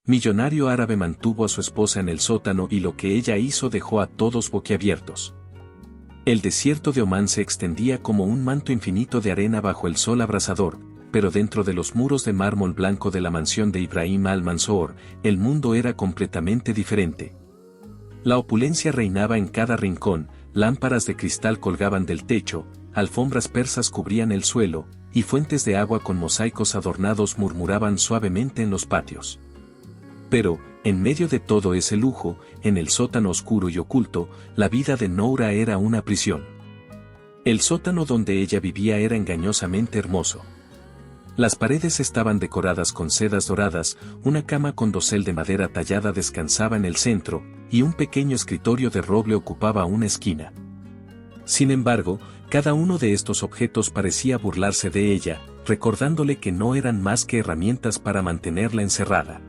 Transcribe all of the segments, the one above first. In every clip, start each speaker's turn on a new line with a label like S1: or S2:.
S1: Millonario árabe mantuvo a su esposa en el sótano y lo que ella hizo dejó a todos boquiabiertos. El desierto de Omán se extendía como un manto infinito de arena bajo el sol abrasador, pero dentro de los muros de mármol blanco de la mansión de Ibrahim al-Mansour, el mundo era completamente diferente. La opulencia reinaba en cada rincón, lámparas de cristal colgaban del techo, alfombras persas cubrían el suelo, y fuentes de agua con mosaicos adornados murmuraban suavemente en los patios. Pero, en medio de todo ese lujo, en el sótano oscuro y oculto, la vida de Noura era una prisión. El sótano donde ella vivía era engañosamente hermoso. Las paredes estaban decoradas con sedas doradas, una cama con dosel de madera tallada descansaba en el centro, y un pequeño escritorio de roble ocupaba una esquina. Sin embargo, cada uno de estos objetos parecía burlarse de ella, recordándole que no eran más que herramientas para mantenerla encerrada.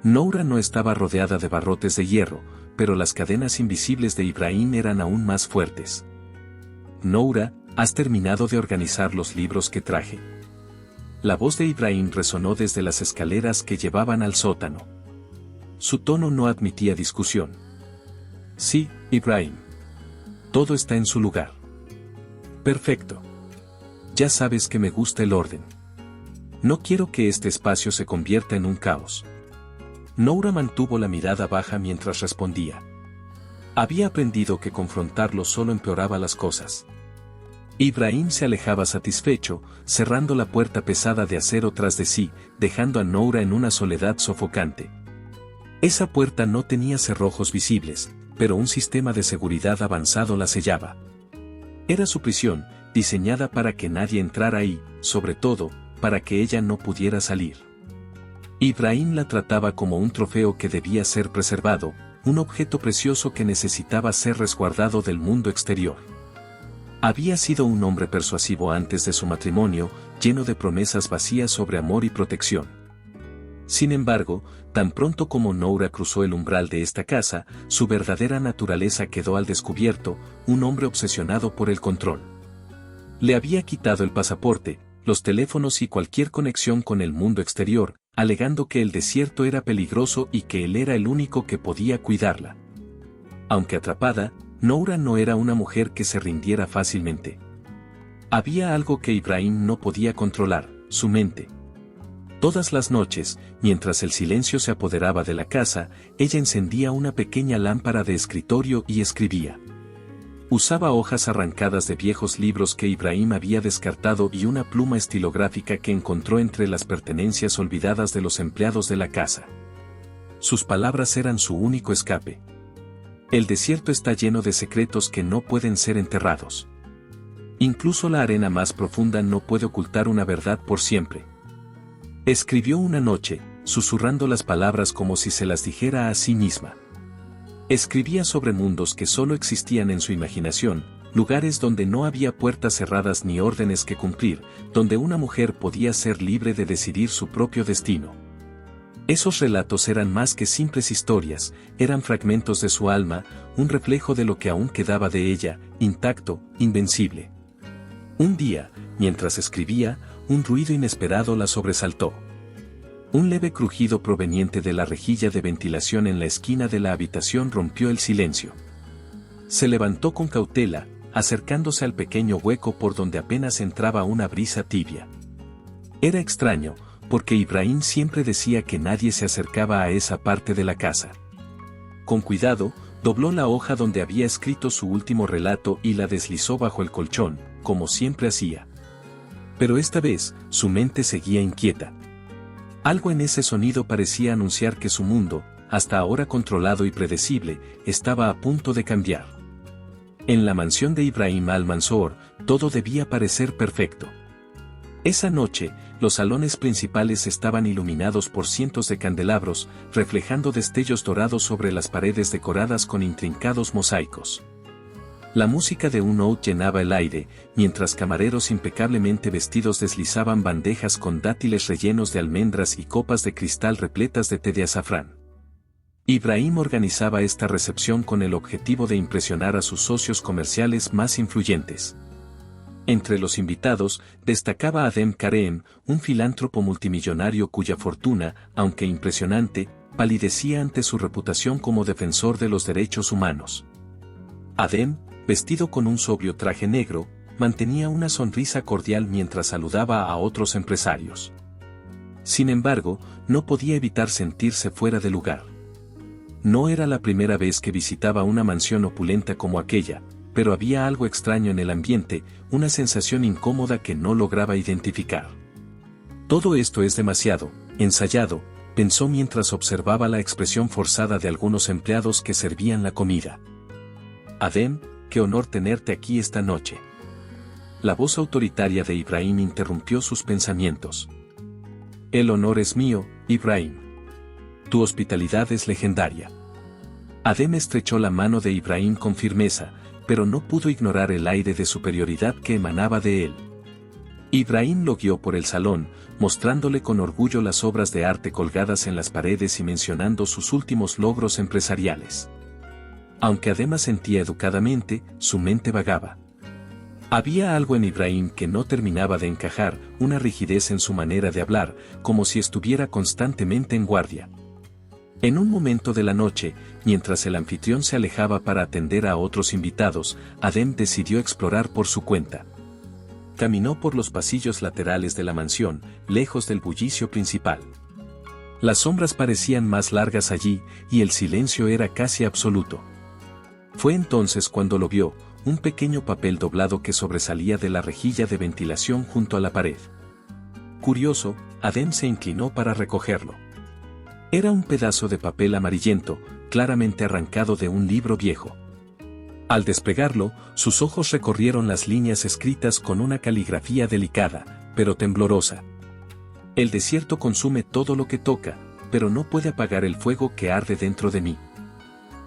S1: Noura no estaba rodeada de barrotes de hierro, pero las cadenas invisibles de Ibrahim eran aún más fuertes. Noura, ¿has terminado de organizar los libros que traje? La voz de Ibrahim resonó desde las escaleras que llevaban al sótano. Su tono no admitía discusión. Sí, Ibrahim. Todo está en su lugar. Perfecto. Ya sabes que me gusta el orden. No quiero que este espacio se convierta en un caos. Noura mantuvo la mirada baja mientras respondía. Había aprendido que confrontarlo solo empeoraba las cosas. Ibrahim se alejaba satisfecho, cerrando la puerta pesada de acero tras de sí, dejando a Noura en una soledad sofocante. Esa puerta no tenía cerrojos visibles, pero un sistema de seguridad avanzado la sellaba. Era su prisión, diseñada para que nadie entrara y, sobre todo, para que ella no pudiera salir. Ibrahim la trataba como un trofeo que debía ser preservado, un objeto precioso que necesitaba ser resguardado del mundo exterior. Había sido un hombre persuasivo antes de su matrimonio, lleno de promesas vacías sobre amor y protección. Sin embargo, tan pronto como Noura cruzó el umbral de esta casa, su verdadera naturaleza quedó al descubierto, un hombre obsesionado por el control. Le había quitado el pasaporte, los teléfonos y cualquier conexión con el mundo exterior, alegando que el desierto era peligroso y que él era el único que podía cuidarla. Aunque atrapada, Noura no era una mujer que se rindiera fácilmente. Había algo que Ibrahim no podía controlar, su mente. Todas las noches, mientras el silencio se apoderaba de la casa, ella encendía una pequeña lámpara de escritorio y escribía. Usaba hojas arrancadas de viejos libros que Ibrahim había descartado y una pluma estilográfica que encontró entre las pertenencias olvidadas de los empleados de la casa. Sus palabras eran su único escape. El desierto está lleno de secretos que no pueden ser enterrados. Incluso la arena más profunda no puede ocultar una verdad por siempre. Escribió una noche, susurrando las palabras como si se las dijera a sí misma. Escribía sobre mundos que solo existían en su imaginación, lugares donde no había puertas cerradas ni órdenes que cumplir, donde una mujer podía ser libre de decidir su propio destino. Esos relatos eran más que simples historias, eran fragmentos de su alma, un reflejo de lo que aún quedaba de ella, intacto, invencible. Un día, mientras escribía, un ruido inesperado la sobresaltó. Un leve crujido proveniente de la rejilla de ventilación en la esquina de la habitación rompió el silencio. Se levantó con cautela, acercándose al pequeño hueco por donde apenas entraba una brisa tibia. Era extraño, porque Ibrahim siempre decía que nadie se acercaba a esa parte de la casa. Con cuidado, dobló la hoja donde había escrito su último relato y la deslizó bajo el colchón, como siempre hacía. Pero esta vez, su mente seguía inquieta. Algo en ese sonido parecía anunciar que su mundo, hasta ahora controlado y predecible, estaba a punto de cambiar. En la mansión de Ibrahim al-Mansour, todo debía parecer perfecto. Esa noche, los salones principales estaban iluminados por cientos de candelabros, reflejando destellos dorados sobre las paredes decoradas con intrincados mosaicos. La música de un oud llenaba el aire, mientras camareros impecablemente vestidos deslizaban bandejas con dátiles rellenos de almendras y copas de cristal repletas de té de azafrán. Ibrahim organizaba esta recepción con el objetivo de impresionar a sus socios comerciales más influyentes. Entre los invitados, destacaba Adem Kareem, un filántropo multimillonario cuya fortuna, aunque impresionante, palidecía ante su reputación como defensor de los derechos humanos. Adem, vestido con un sobrio traje negro, mantenía una sonrisa cordial mientras saludaba a otros empresarios. Sin embargo, no podía evitar sentirse fuera de lugar. No era la primera vez que visitaba una mansión opulenta como aquella, pero había algo extraño en el ambiente, una sensación incómoda que no lograba identificar. Todo esto es demasiado ensayado, pensó mientras observaba la expresión forzada de algunos empleados que servían la comida. Adem, qué honor tenerte aquí esta noche. La voz autoritaria de Ibrahim interrumpió sus pensamientos. El honor es mío, Ibrahim. Tu hospitalidad es legendaria. Adem estrechó la mano de Ibrahim con firmeza, pero no pudo ignorar el aire de superioridad que emanaba de él. Ibrahim lo guió por el salón, mostrándole con orgullo las obras de arte colgadas en las paredes y mencionando sus últimos logros empresariales. Aunque Adem asentía educadamente, su mente vagaba. Había algo en Ibrahim que no terminaba de encajar, una rigidez en su manera de hablar, como si estuviera constantemente en guardia. En un momento de la noche, mientras el anfitrión se alejaba para atender a otros invitados, Adem decidió explorar por su cuenta. Caminó por los pasillos laterales de la mansión, lejos del bullicio principal. Las sombras parecían más largas allí, y el silencio era casi absoluto. Fue entonces cuando lo vio, un pequeño papel doblado que sobresalía de la rejilla de ventilación junto a la pared. Curioso, Adem se inclinó para recogerlo. Era un pedazo de papel amarillento, claramente arrancado de un libro viejo. Al despegarlo, sus ojos recorrieron las líneas escritas con una caligrafía delicada, pero temblorosa. El desierto consume todo lo que toca, pero no puede apagar el fuego que arde dentro de mí.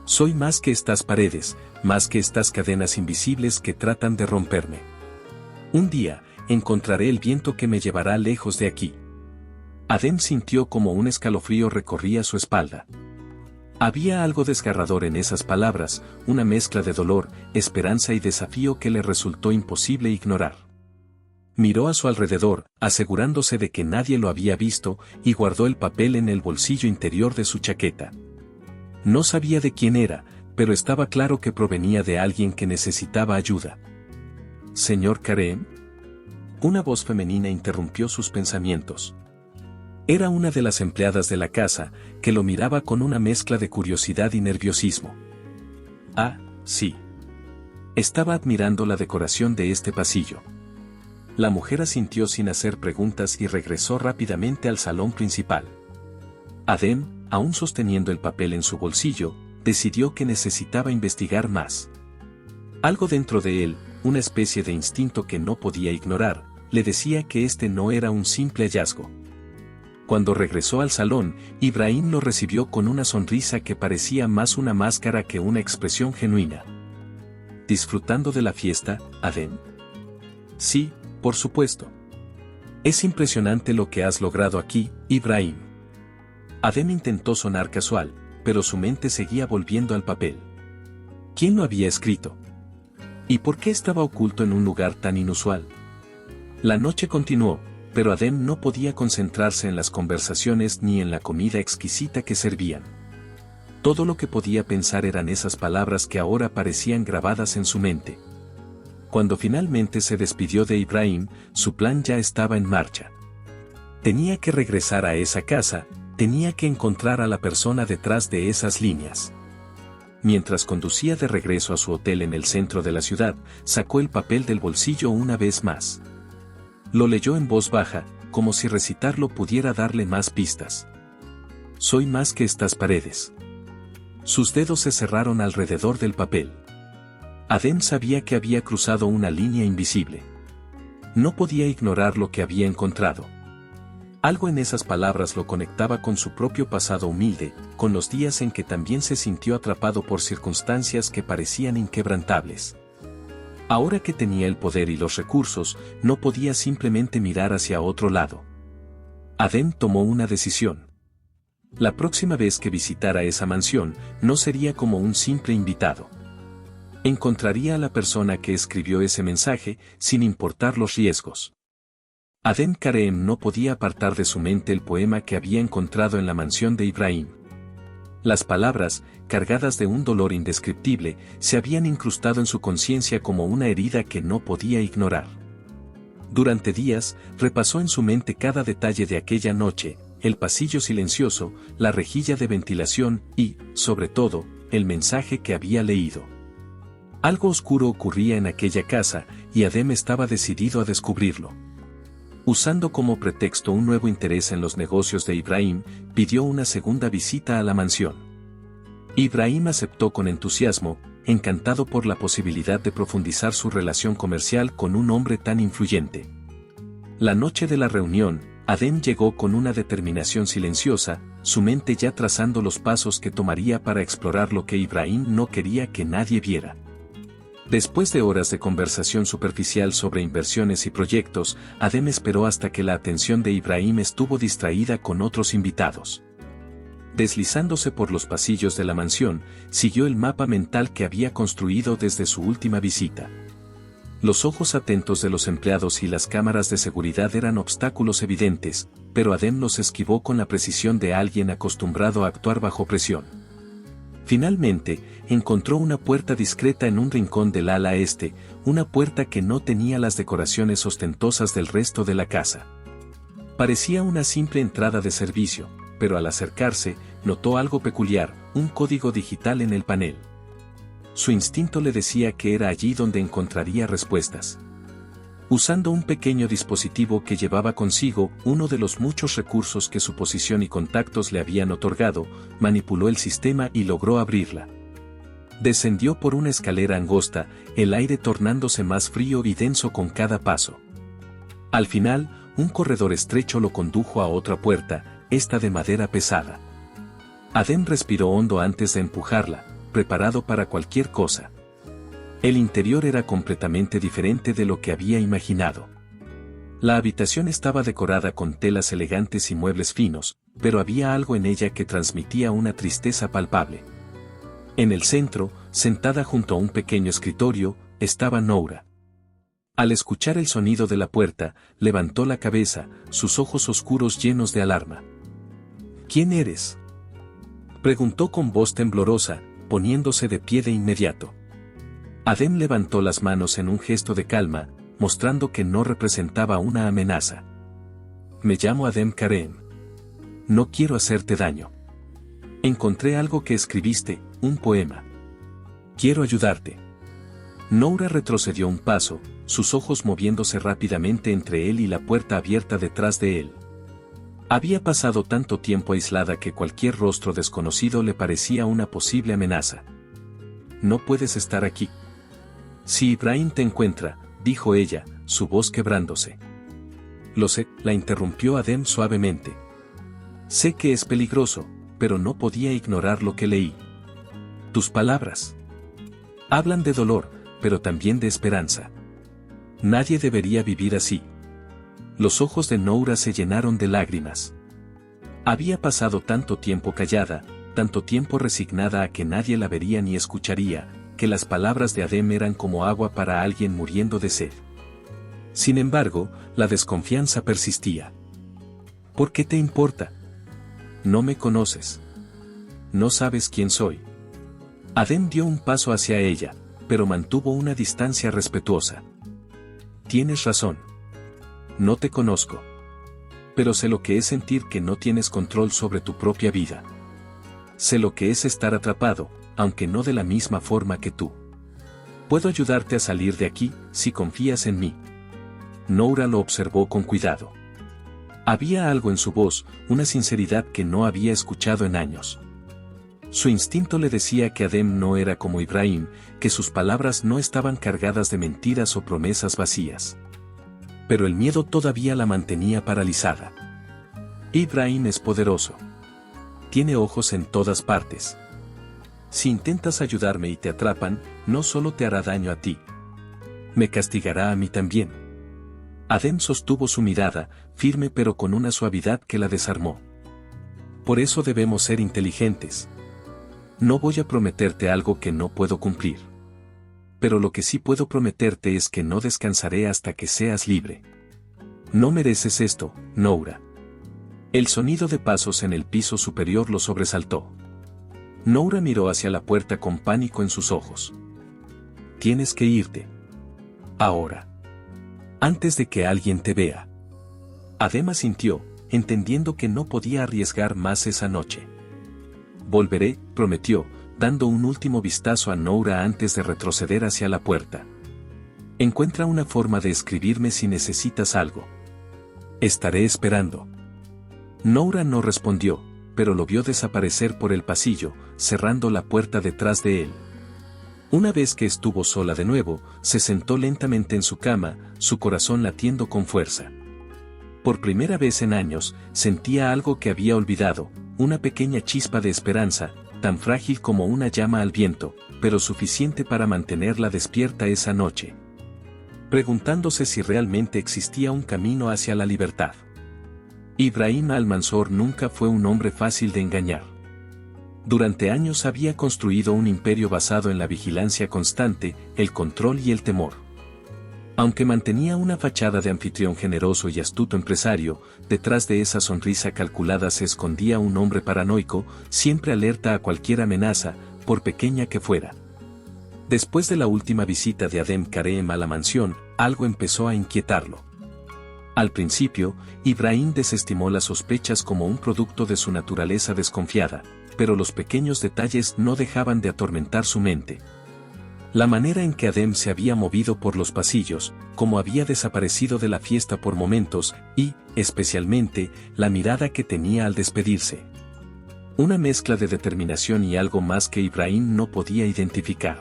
S1: Soy más que estas paredes, más que estas cadenas invisibles que tratan de romperme. Un día, encontraré el viento que me llevará lejos de aquí. Adem sintió como un escalofrío recorría su espalda. Había algo desgarrador en esas palabras, una mezcla de dolor, esperanza y desafío que le resultó imposible ignorar. Miró a su alrededor, asegurándose de que nadie lo había visto, y guardó el papel en el bolsillo interior de su chaqueta. No sabía de quién era, pero estaba claro que provenía de alguien que necesitaba ayuda. ¿Señor Kareem? Una voz femenina interrumpió sus pensamientos. Era una de las empleadas de la casa, que lo miraba con una mezcla de curiosidad y nerviosismo. Ah, sí. Estaba admirando la decoración de este pasillo. La mujer asintió sin hacer preguntas y regresó rápidamente al salón principal. Adem, aún sosteniendo el papel en su bolsillo, decidió que necesitaba investigar más. Algo dentro de él, una especie de instinto que no podía ignorar, le decía que este no era un simple hallazgo. Cuando regresó al salón, Ibrahim lo recibió con una sonrisa que parecía más una máscara que una expresión genuina. ¿Disfrutando de la fiesta, Adem? Sí, por supuesto. Es impresionante lo que has logrado aquí, Ibrahim. Adem intentó sonar casual, pero su mente seguía volviendo al papel. ¿Quién lo había escrito? ¿Y por qué estaba oculto en un lugar tan inusual? La noche continuó, pero Adem no podía concentrarse en las conversaciones ni en la comida exquisita que servían. Todo lo que podía pensar eran esas palabras que ahora parecían grabadas en su mente. Cuando finalmente se despidió de Ibrahim, su plan ya estaba en marcha. Tenía que regresar a esa casa, tenía que encontrar a la persona detrás de esas líneas. Mientras conducía de regreso a su hotel en el centro de la ciudad, sacó el papel del bolsillo una vez más. Lo leyó en voz baja, como si recitarlo pudiera darle más pistas. Soy más que estas paredes. Sus dedos se cerraron alrededor del papel. Adem sabía que había cruzado una línea invisible. No podía ignorar lo que había encontrado. Algo en esas palabras lo conectaba con su propio pasado humilde, con los días en que también se sintió atrapado por circunstancias que parecían inquebrantables. Ahora que tenía el poder y los recursos, no podía simplemente mirar hacia otro lado. Adem tomó una decisión. La próxima vez que visitara esa mansión, no sería como un simple invitado. Encontraría a la persona que escribió ese mensaje, sin importar los riesgos. Adem Kareem no podía apartar de su mente el poema que había encontrado en la mansión de Ibrahim. Las palabras, cargadas de un dolor indescriptible, se habían incrustado en su conciencia como una herida que no podía ignorar. Durante días, repasó en su mente cada detalle de aquella noche, el pasillo silencioso, la rejilla de ventilación y, sobre todo, el mensaje que había leído. Algo oscuro ocurría en aquella casa, y Adem estaba decidido a descubrirlo. Usando como pretexto un nuevo interés en los negocios de Ibrahim, pidió una segunda visita a la mansión. Ibrahim aceptó con entusiasmo, encantado por la posibilidad de profundizar su relación comercial con un hombre tan influyente. La noche de la reunión, Adem llegó con una determinación silenciosa, su mente ya trazando los pasos que tomaría para explorar lo que Ibrahim no quería que nadie viera. Después de horas de conversación superficial sobre inversiones y proyectos, Adem esperó hasta que la atención de Ibrahim estuvo distraída con otros invitados. Deslizándose por los pasillos de la mansión, siguió el mapa mental que había construido desde su última visita. Los ojos atentos de los empleados y las cámaras de seguridad eran obstáculos evidentes, pero Adem los esquivó con la precisión de alguien acostumbrado a actuar bajo presión. Finalmente, encontró una puerta discreta en un rincón del ala este, una puerta que no tenía las decoraciones ostentosas del resto de la casa. Parecía una simple entrada de servicio, pero al acercarse, notó algo peculiar, un código digital en el panel. Su instinto le decía que era allí donde encontraría respuestas. Usando un pequeño dispositivo que llevaba consigo, uno de los muchos recursos que su posición y contactos le habían otorgado, manipuló el sistema y logró abrirla. Descendió por una escalera angosta, el aire tornándose más frío y denso con cada paso. Al final, un corredor estrecho lo condujo a otra puerta, esta de madera pesada. Adem respiró hondo antes de empujarla, preparado para cualquier cosa. El interior era completamente diferente de lo que había imaginado. La habitación estaba decorada con telas elegantes y muebles finos, pero había algo en ella que transmitía una tristeza palpable. En el centro, sentada junto a un pequeño escritorio, estaba Noura. Al escuchar el sonido de la puerta, levantó la cabeza, sus ojos oscuros llenos de alarma. ¿Quién eres?, preguntó con voz temblorosa, poniéndose de pie de inmediato. Adem levantó las manos en un gesto de calma, mostrando que no representaba una amenaza. Me llamo Adem Kareem. No quiero hacerte daño. Encontré algo que escribiste, un poema. Quiero ayudarte. Noura retrocedió un paso, sus ojos moviéndose rápidamente entre él y la puerta abierta detrás de él. Había pasado tanto tiempo aislada que cualquier rostro desconocido le parecía una posible amenaza. No puedes estar aquí. Si Ibrahim te encuentra, dijo ella, su voz quebrándose. Lo sé, la interrumpió Adem suavemente. Sé que es peligroso, pero no podía ignorar lo que leí. Tus palabras hablan de dolor, pero también de esperanza. Nadie debería vivir así. Los ojos de Noura se llenaron de lágrimas. Había pasado tanto tiempo callada, tanto tiempo resignada a que nadie la vería ni escucharía, que las palabras de Adem eran como agua para alguien muriendo de sed. Sin embargo, la desconfianza persistía. ¿Por qué te importa? No me conoces. No sabes quién soy. Adem dio un paso hacia ella, pero mantuvo una distancia respetuosa. Tienes razón. No te conozco. Pero sé lo que es sentir que no tienes control sobre tu propia vida. Sé lo que es estar atrapado, aunque no de la misma forma que tú. Puedo ayudarte a salir de aquí, si confías en mí. Noura lo observó con cuidado. Había algo en su voz, una sinceridad que no había escuchado en años. Su instinto le decía que Adem no era como Ibrahim, que sus palabras no estaban cargadas de mentiras o promesas vacías. Pero el miedo todavía la mantenía paralizada. Ibrahim es poderoso. Tiene ojos en todas partes. Si intentas ayudarme y te atrapan, no solo te hará daño a ti. Me castigará a mí también. Adem sostuvo su mirada, firme pero con una suavidad que la desarmó. Por eso debemos ser inteligentes. No voy a prometerte algo que no puedo cumplir. pero lo que sí puedo prometerte es que no descansaré hasta que seas libre. No mereces esto, Noura. El sonido de pasos en el piso superior lo sobresaltó. Noura miró hacia la puerta con pánico en sus ojos. Tienes que irte. Ahora. Antes de que alguien te vea. Adem asintió, entendiendo que no podía arriesgar más esa noche. Volveré, prometió, dando un último vistazo a Noura antes de retroceder hacia la puerta. Encuentra una forma de escribirme si necesitas algo. Estaré esperando. Noura no respondió, pero lo vio desaparecer por el pasillo, cerrando la puerta detrás de él. Una vez que estuvo sola de nuevo, se sentó lentamente en su cama, su corazón latiendo con fuerza. Por primera vez en años, sentía algo que había olvidado, una pequeña chispa de esperanza, tan frágil como una llama al viento, pero suficiente para mantenerla despierta esa noche. Preguntándose si realmente existía un camino hacia la libertad. Ibrahim al-Mansur nunca fue un hombre fácil de engañar. Durante años había construido un imperio basado en la vigilancia constante, el control y el temor. Aunque mantenía una fachada de anfitrión generoso y astuto empresario, detrás de esa sonrisa calculada se escondía un hombre paranoico, siempre alerta a cualquier amenaza, por pequeña que fuera. Después de la última visita de Adem Kareem a la mansión, algo empezó a inquietarlo. Al principio, Ibrahim desestimó las sospechas como un producto de su naturaleza desconfiada, pero los pequeños detalles no dejaban de atormentar su mente. La manera en que Adem se había movido por los pasillos, cómo había desaparecido de la fiesta por momentos y, especialmente, la mirada que tenía al despedirse. Una mezcla de determinación y algo más que Ibrahim no podía identificar.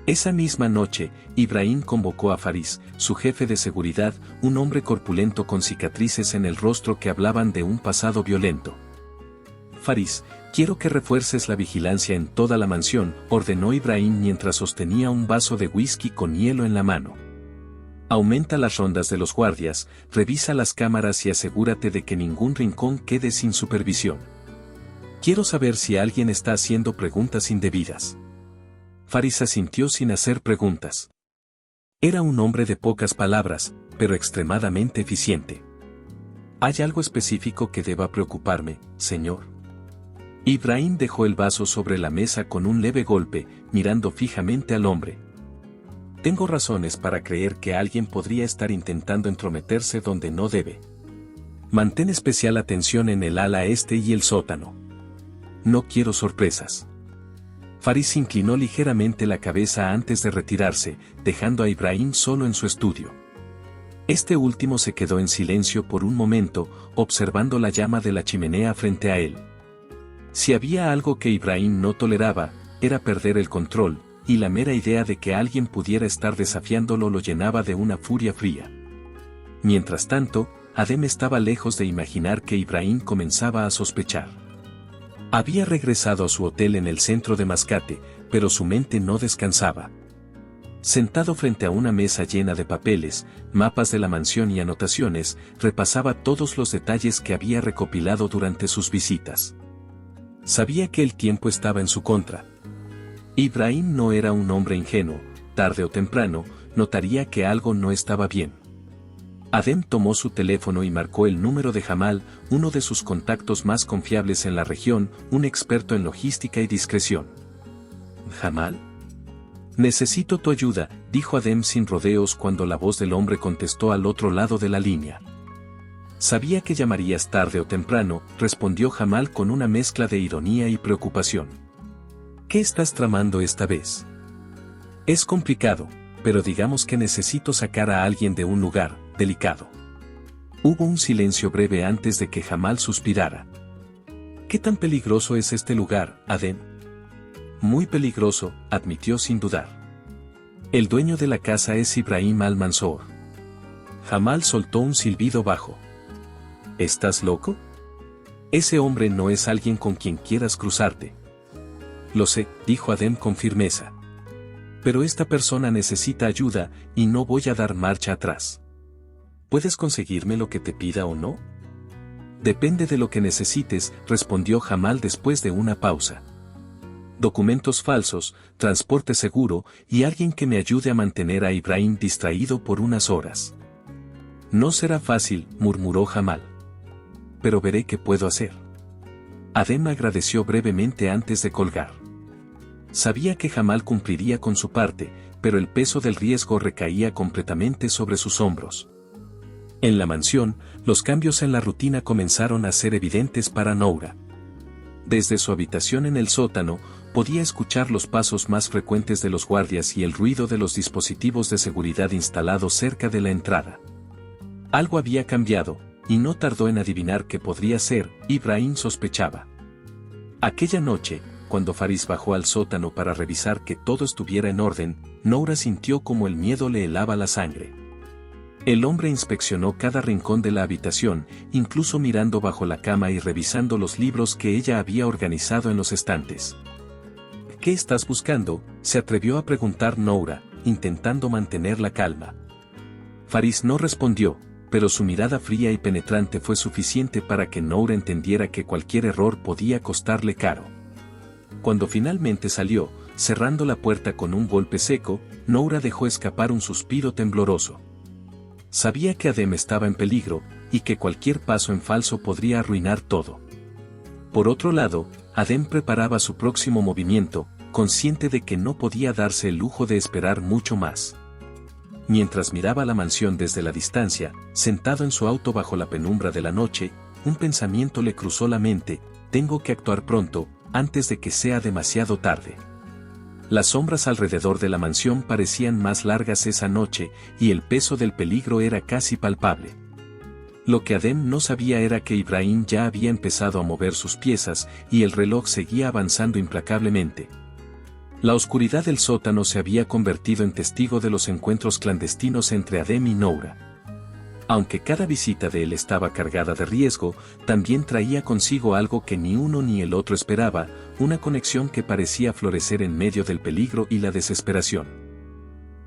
S1: Esa misma noche, Ibrahim convocó a Faris, su jefe de seguridad, un hombre corpulento con cicatrices en el rostro que hablaban de un pasado violento. Faris, quiero que refuerces la vigilancia en toda la mansión, ordenó Ibrahim mientras sostenía un vaso de whisky con hielo en la mano. Aumenta las rondas de los guardias, revisa las cámaras y asegúrate de que ningún rincón quede sin supervisión. Quiero saber si alguien está haciendo preguntas indebidas. Faris asintió sin hacer preguntas. Era un hombre de pocas palabras, pero extremadamente eficiente. ¿Hay algo específico que deba preocuparme, señor? Ibrahim dejó el vaso sobre la mesa con un leve golpe, mirando fijamente al hombre. Tengo razones para creer que alguien podría estar intentando entrometerse donde no debe. Mantén especial atención en el ala este y el sótano. No quiero sorpresas. Faris inclinó ligeramente la cabeza antes de retirarse, dejando a Ibrahim solo en su estudio. Este último se quedó en silencio por un momento, observando la llama de la chimenea frente a él. Si había algo que Ibrahim no toleraba, era perder el control, y la mera idea de que alguien pudiera estar desafiándolo lo llenaba de una furia fría. Mientras tanto, Adem estaba lejos de imaginar que Ibrahim comenzaba a sospechar. Había regresado a su hotel en el centro de Mascate, pero su mente no descansaba. Sentado frente a una mesa llena de papeles, mapas de la mansión y anotaciones, repasaba todos los detalles que había recopilado durante sus visitas. Sabía que el tiempo estaba en su contra. Ibrahim no era un hombre ingenuo, tarde o temprano, notaría que algo no estaba bien. Adem tomó su teléfono y marcó el número de Jamal, uno de sus contactos más confiables en la región, un experto en logística y discreción. ¿Jamal? Necesito tu ayuda, dijo Adem sin rodeos cuando la voz del hombre contestó al otro lado de la línea. Sabía que llamarías tarde o temprano, respondió Jamal con una mezcla de ironía y preocupación. ¿Qué estás tramando esta vez? Es complicado, pero digamos que necesito sacar a alguien de un lugar delicado. Hubo un silencio breve antes de que Jamal suspirara. ¿Qué tan peligroso es este lugar, Adem? Muy peligroso, admitió sin dudar. El dueño de la casa es Ibrahim al-Mansur. Jamal soltó un silbido bajo. ¿Estás loco? Ese hombre no es alguien con quien quieras cruzarte. Lo sé, dijo Adem con firmeza. Pero esta persona necesita ayuda, y no voy a dar marcha atrás. ¿Puedes conseguirme lo que te pida o no? Depende de lo que necesites, respondió Jamal después de una pausa. documentos falsos, transporte seguro y alguien que me ayude a mantener a Ibrahim distraído por unas horas. No será fácil, murmuró Jamal. Pero veré qué puedo hacer. Adem agradeció brevemente antes de colgar. Sabía que Jamal cumpliría con su parte, pero el peso del riesgo recaía completamente sobre sus hombros. En la mansión, los cambios en la rutina comenzaron a ser evidentes para Noura. Desde su habitación en el sótano, podía escuchar los pasos más frecuentes de los guardias y el ruido de los dispositivos de seguridad instalados cerca de la entrada. Algo había cambiado, y no tardó en adivinar qué podría ser. Ibrahim sospechaba. Aquella noche, cuando Faris bajó al sótano para revisar que todo estuviera en orden, Noura sintió como el miedo le helaba la sangre. El hombre inspeccionó cada rincón de la habitación, incluso mirando bajo la cama y revisando los libros que ella había organizado en los estantes. ¿Qué estás buscando?, se atrevió a preguntar Noura, intentando mantener la calma. Faris no respondió, pero su mirada fría y penetrante fue suficiente para que Noura entendiera que cualquier error podía costarle caro. Cuando finalmente salió, cerrando la puerta con un golpe seco, Noura dejó escapar un suspiro tembloroso. Sabía que Adem estaba en peligro, y que cualquier paso en falso podría arruinar todo. Por otro lado, Adem preparaba su próximo movimiento, consciente de que no podía darse el lujo de esperar mucho más. Mientras miraba la mansión desde la distancia, sentado en su auto bajo la penumbra de la noche, un pensamiento le cruzó la mente: tengo que actuar pronto, antes de que sea demasiado tarde. Las sombras alrededor de la mansión parecían más largas esa noche, y el peso del peligro era casi palpable. Lo que Adem no sabía era que Ibrahim ya había empezado a mover sus piezas, y el reloj seguía avanzando implacablemente. La oscuridad del sótano se había convertido en testigo de los encuentros clandestinos entre Adem y Noura. Aunque cada visita de él estaba cargada de riesgo, también traía consigo algo que ni uno ni el otro esperaba, una conexión que parecía florecer en medio del peligro y la desesperación.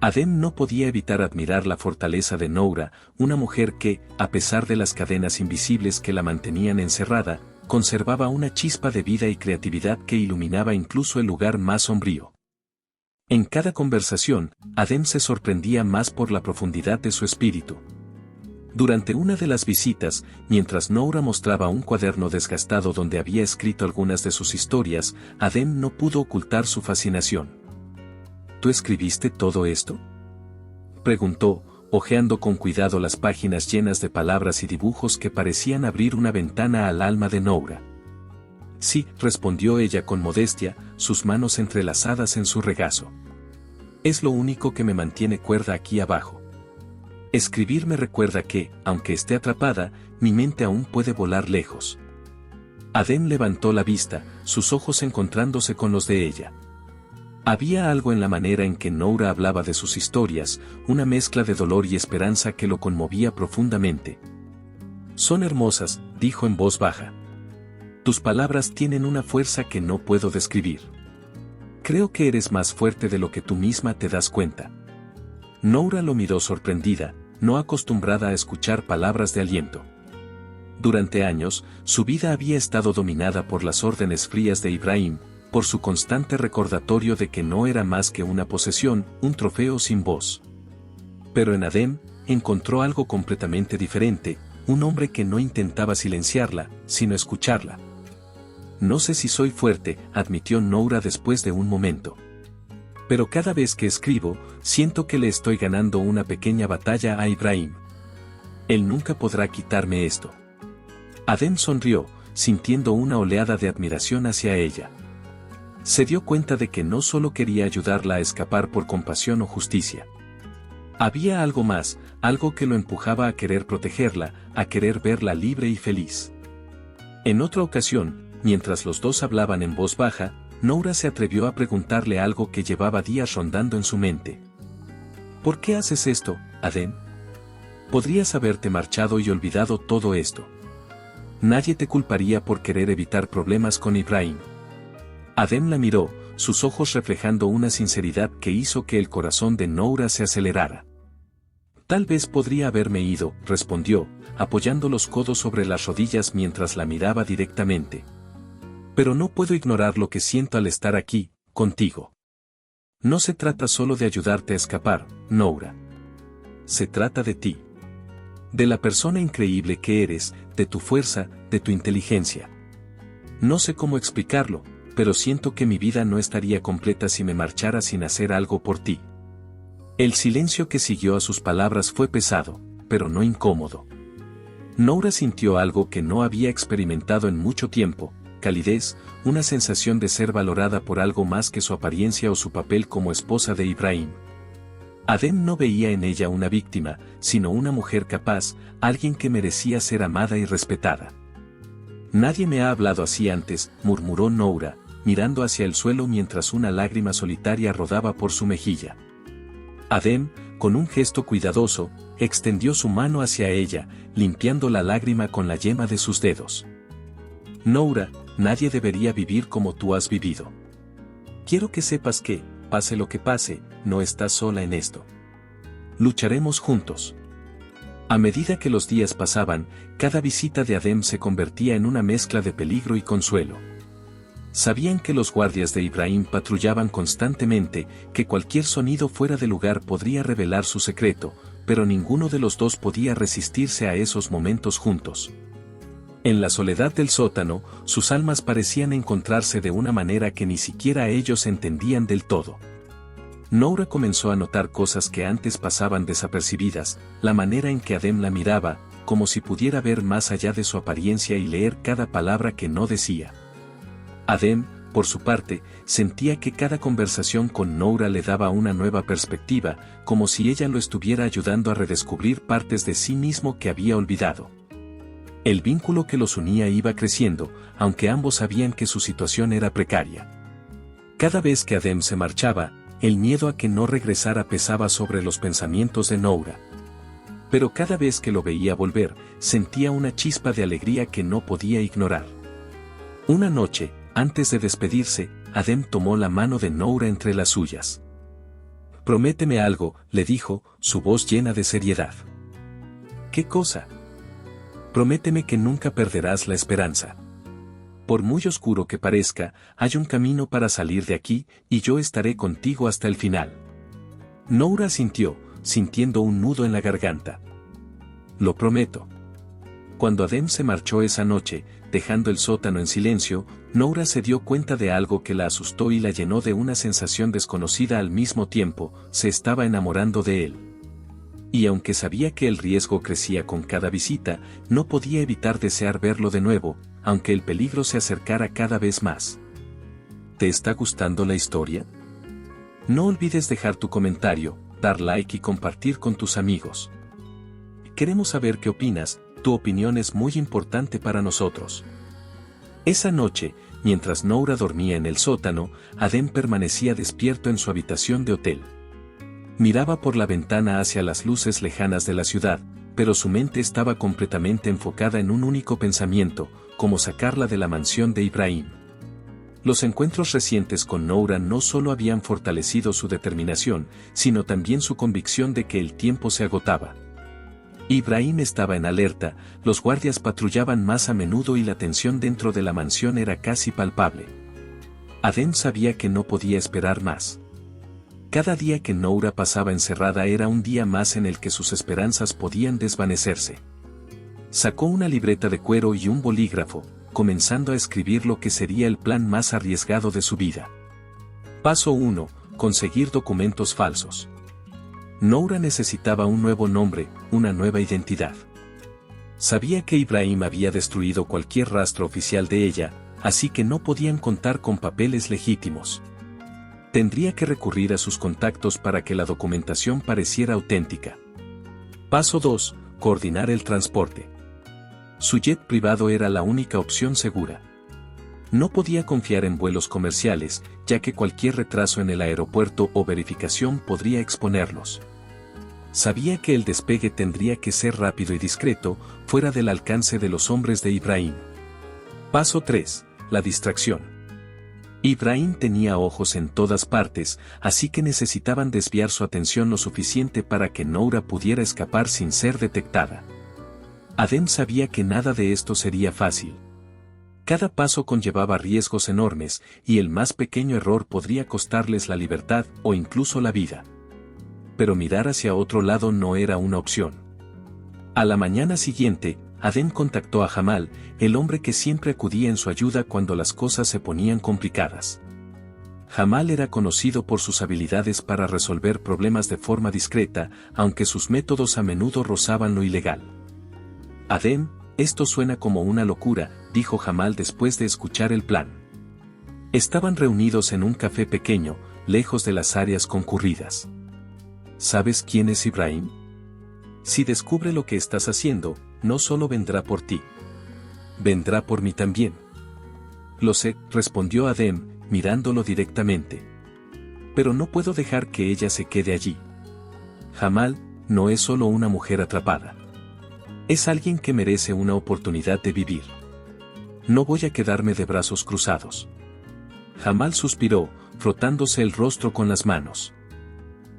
S1: Adem no podía evitar admirar la fortaleza de Noura, una mujer que, a pesar de las cadenas invisibles que la mantenían encerrada, conservaba una chispa de vida y creatividad que iluminaba incluso el lugar más sombrío. En cada conversación, Adem se sorprendía más por la profundidad de su espíritu. Durante una de las visitas, mientras Noura mostraba un cuaderno desgastado donde había escrito algunas de sus historias, Adem no pudo ocultar su fascinación. ¿Tú escribiste todo esto?, preguntó, hojeando con cuidado las páginas llenas de palabras y dibujos que parecían abrir una ventana al alma de Noura. Sí, respondió ella con modestia, sus manos entrelazadas en su regazo. Es lo único que me mantiene cuerda aquí abajo. Escribir me recuerda que, aunque esté atrapada, mi mente aún puede volar lejos. Adem levantó la vista, sus ojos encontrándose con los de ella. Había algo en la manera en que Noura hablaba de sus historias, una mezcla de dolor y esperanza que lo conmovía profundamente. Son hermosas, dijo en voz baja. Tus palabras tienen una fuerza que no puedo describir. Creo que eres más fuerte de lo que tú misma te das cuenta. Noura lo miró sorprendida, no acostumbrada a escuchar palabras de aliento. Durante años, su vida había estado dominada por las órdenes frías de Ibrahim, por su constante recordatorio de que no era más que una posesión, un trofeo sin voz. Pero en Adem, encontró algo completamente diferente, un hombre que no intentaba silenciarla, sino escucharla. No sé si soy fuerte, admitió Noura después de un momento. Pero cada vez que escribo, siento que le estoy ganando una pequeña batalla a Ibrahim. Él nunca podrá quitarme esto. Adem sonrió, sintiendo una oleada de admiración hacia ella. Se dio cuenta de que no solo quería ayudarla a escapar por compasión o justicia. Había algo más, algo que lo empujaba a querer protegerla, a querer verla libre y feliz. En otra ocasión, mientras los dos hablaban en voz baja, Noura se atrevió a preguntarle algo que llevaba días rondando en su mente. ¿Por qué haces esto, Adem? Podrías haberte marchado y olvidado todo esto. Nadie te culparía por querer evitar problemas con Ibrahim. Adem la miró, sus ojos reflejando una sinceridad que hizo que el corazón de Noura se acelerara. Tal vez podría haberme ido, respondió, apoyando los codos sobre las rodillas mientras la miraba directamente. Pero no puedo ignorar lo que siento al estar aquí, contigo. No se trata solo de ayudarte a escapar, Noura. Se trata de ti. De la persona increíble que eres, de tu fuerza, de tu inteligencia. No sé cómo explicarlo, pero siento que mi vida no estaría completa si me marchara sin hacer algo por ti. El silencio que siguió a sus palabras fue pesado, pero no incómodo. Noura sintió algo que no había experimentado en mucho tiempo, calidez, una sensación de ser valorada por algo más que su apariencia o su papel como esposa de Ibrahim. Adem no veía en ella una víctima, sino una mujer capaz, alguien que merecía ser amada y respetada. Nadie me ha hablado así antes, murmuró Noura, mirando hacia el suelo mientras una lágrima solitaria rodaba por su mejilla. Adem, con un gesto cuidadoso, extendió su mano hacia ella, limpiando la lágrima con la yema de sus dedos. Noura, nadie debería vivir como tú has vivido. Quiero que sepas que, pase lo que pase, no estás sola en esto. Lucharemos juntos. A medida que los días pasaban, cada visita de Adem se convertía en una mezcla de peligro y consuelo. Sabían que los guardias de Ibrahim patrullaban constantemente, que cualquier sonido fuera de lugar podría revelar su secreto, pero ninguno de los dos podía resistirse a esos momentos juntos. En la soledad del sótano, sus almas parecían encontrarse de una manera que ni siquiera ellos entendían del todo. Noura comenzó a notar cosas que antes pasaban desapercibidas, la manera en que Adem la miraba, como si pudiera ver más allá de su apariencia y leer cada palabra que no decía. Adem, por su parte, sentía que cada conversación con Noura le daba una nueva perspectiva, como si ella lo estuviera ayudando a redescubrir partes de sí mismo que había olvidado. El vínculo que los unía iba creciendo, aunque ambos sabían que su situación era precaria. Cada vez que Adem se marchaba, el miedo a que no regresara pesaba sobre los pensamientos de Noura. Pero cada vez que lo veía volver, sentía una chispa de alegría que no podía ignorar. Una noche, antes de despedirse, Adem tomó la mano de Noura entre las suyas. «Prométeme algo», le dijo, su voz llena de seriedad. «¿Qué cosa?» «Prométeme que nunca perderás la esperanza. Por muy oscuro que parezca, hay un camino para salir de aquí, y yo estaré contigo hasta el final». Noura asintió, sintiendo un nudo en la garganta. «Lo prometo». Cuando Adem se marchó esa noche, dejando el sótano en silencio, Noura se dio cuenta de algo que la asustó y la llenó de una sensación desconocida al mismo tiempo, se estaba enamorando de él. Y aunque sabía que el riesgo crecía con cada visita, no podía evitar desear verlo de nuevo, aunque el peligro se acercara cada vez más. ¿Te está gustando la historia? No olvides dejar tu comentario, dar like y compartir con tus amigos. Queremos saber qué opinas, tu opinión es muy importante para nosotros. Esa noche, mientras Noura dormía en el sótano, Adem permanecía despierto en su habitación de hotel. Miraba por la ventana hacia las luces lejanas de la ciudad, pero su mente estaba completamente enfocada en un único pensamiento, como sacarla de la mansión de Ibrahim. Los encuentros recientes con Noura no solo habían fortalecido su determinación, sino también su convicción de que el tiempo se agotaba. Ibrahim estaba en alerta, los guardias patrullaban más a menudo y la tensión dentro de la mansión era casi palpable. Adem sabía que no podía esperar más. Cada día que Noura pasaba encerrada era un día más en el que sus esperanzas podían desvanecerse. Sacó una libreta de cuero y un bolígrafo, comenzando a escribir lo que sería el plan más arriesgado de su vida. Paso 1. Conseguir documentos falsos. Noura necesitaba un nuevo nombre, una nueva identidad. Sabía que Ibrahim había destruido cualquier rastro oficial de ella, así que no podían contar con papeles legítimos. Tendría que recurrir a sus contactos para que la documentación pareciera auténtica. Paso 2. Coordinar el transporte. Su jet privado era la única opción segura. No podía confiar en vuelos comerciales, ya que cualquier retraso en el aeropuerto o verificación podría exponerlos. Sabía que el despegue tendría que ser rápido y discreto, fuera del alcance de los hombres de Ibrahim. Paso 3. La distracción. Ibrahim tenía ojos en todas partes, así que necesitaban desviar su atención lo suficiente para que Noura pudiera escapar sin ser detectada. Adem sabía que nada de esto sería fácil. Cada paso conllevaba riesgos enormes, y el más pequeño error podría costarles la libertad o incluso la vida. Pero mirar hacia otro lado no era una opción. A la mañana siguiente, Adem contactó a Jamal, el hombre que siempre acudía en su ayuda cuando las cosas se ponían complicadas. Jamal era conocido por sus habilidades para resolver problemas de forma discreta, aunque sus métodos a menudo rozaban lo ilegal. Adem, esto suena como una locura, dijo Jamal después de escuchar el plan. Estaban reunidos en un café pequeño, lejos de las áreas concurridas. ¿Sabes quién es Ibrahim? Si descubre lo que estás haciendo, no solo vendrá por ti. Vendrá por mí también. Lo sé, respondió Adem, mirándolo directamente. Pero no puedo dejar que ella se quede allí. Jamal no es solo una mujer atrapada. Es alguien que merece una oportunidad de vivir. No voy a quedarme de brazos cruzados. Jamal suspiró, frotándose el rostro con las manos.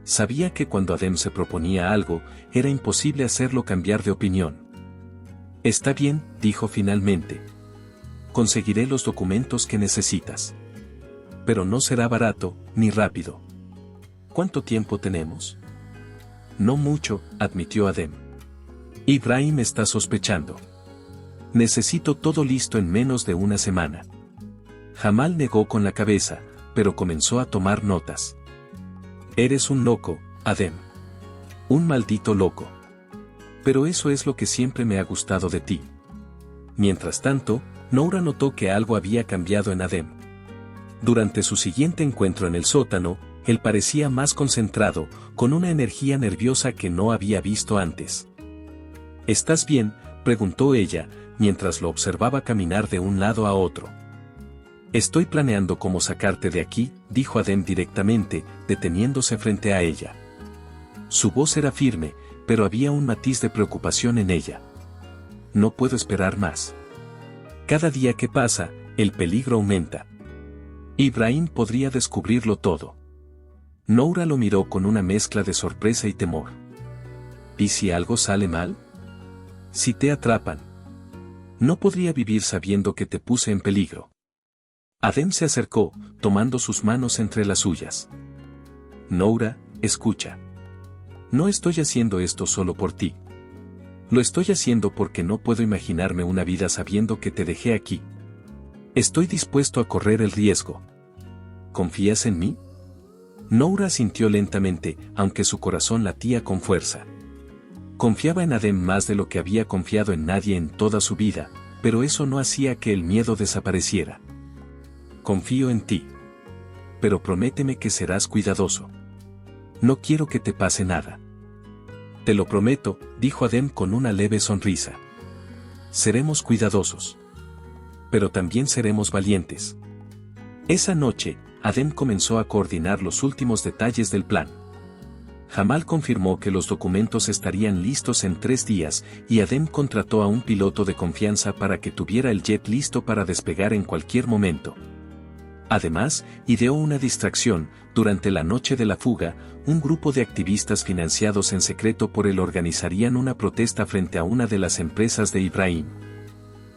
S1: Sabía que cuando Adem se proponía algo, era imposible hacerlo cambiar de opinión. Está bien, dijo finalmente. Conseguiré los documentos que necesitas. Pero no será barato, ni rápido. ¿Cuánto tiempo tenemos? No mucho, admitió Adem. Ibrahim está sospechando. Necesito todo listo en menos de una semana. Jamal negó con la cabeza, pero comenzó a tomar notas. Eres un loco, Adem. Un maldito loco. Pero eso es lo que siempre me ha gustado de ti. Mientras tanto, Noura notó que algo había cambiado en Adem. Durante su siguiente encuentro en el sótano, él parecía más concentrado, con una energía nerviosa que no había visto antes. ¿Estás bien?, preguntó ella, mientras lo observaba caminar de un lado a otro. Estoy planeando cómo sacarte de aquí, dijo Adem directamente, deteniéndose frente a ella. Su voz era firme, pero había un matiz de preocupación en ella. No puedo esperar más. Cada día que pasa, el peligro aumenta. Ibrahim podría descubrirlo todo. Noura lo miró con una mezcla de sorpresa y temor. ¿Y si algo sale mal? Si te atrapan. No podría vivir sabiendo que te puse en peligro. Adem se acercó, tomando sus manos entre las suyas. Noura, escucha. No estoy haciendo esto solo por ti. Lo estoy haciendo porque no puedo imaginarme una vida sabiendo que te dejé aquí. Estoy dispuesto a correr el riesgo. ¿Confías en mí? Noura asintió lentamente, aunque su corazón latía con fuerza. Confiaba en Adem más de lo que había confiado en nadie en toda su vida, pero eso no hacía que el miedo desapareciera. Confío en ti. Pero prométeme que serás cuidadoso. No quiero que te pase nada. Te lo prometo, dijo Adem con una leve sonrisa. Seremos cuidadosos. Pero también seremos valientes. Esa noche, Adem comenzó a coordinar los últimos detalles del plan. Jamal confirmó que los documentos estarían listos en 3 días, y Adem contrató a un piloto de confianza para que tuviera el jet listo para despegar en cualquier momento. Además, ideó una distracción. Durante la noche de la fuga, un grupo de activistas financiados en secreto por él organizarían una protesta frente a una de las empresas de Ibrahim.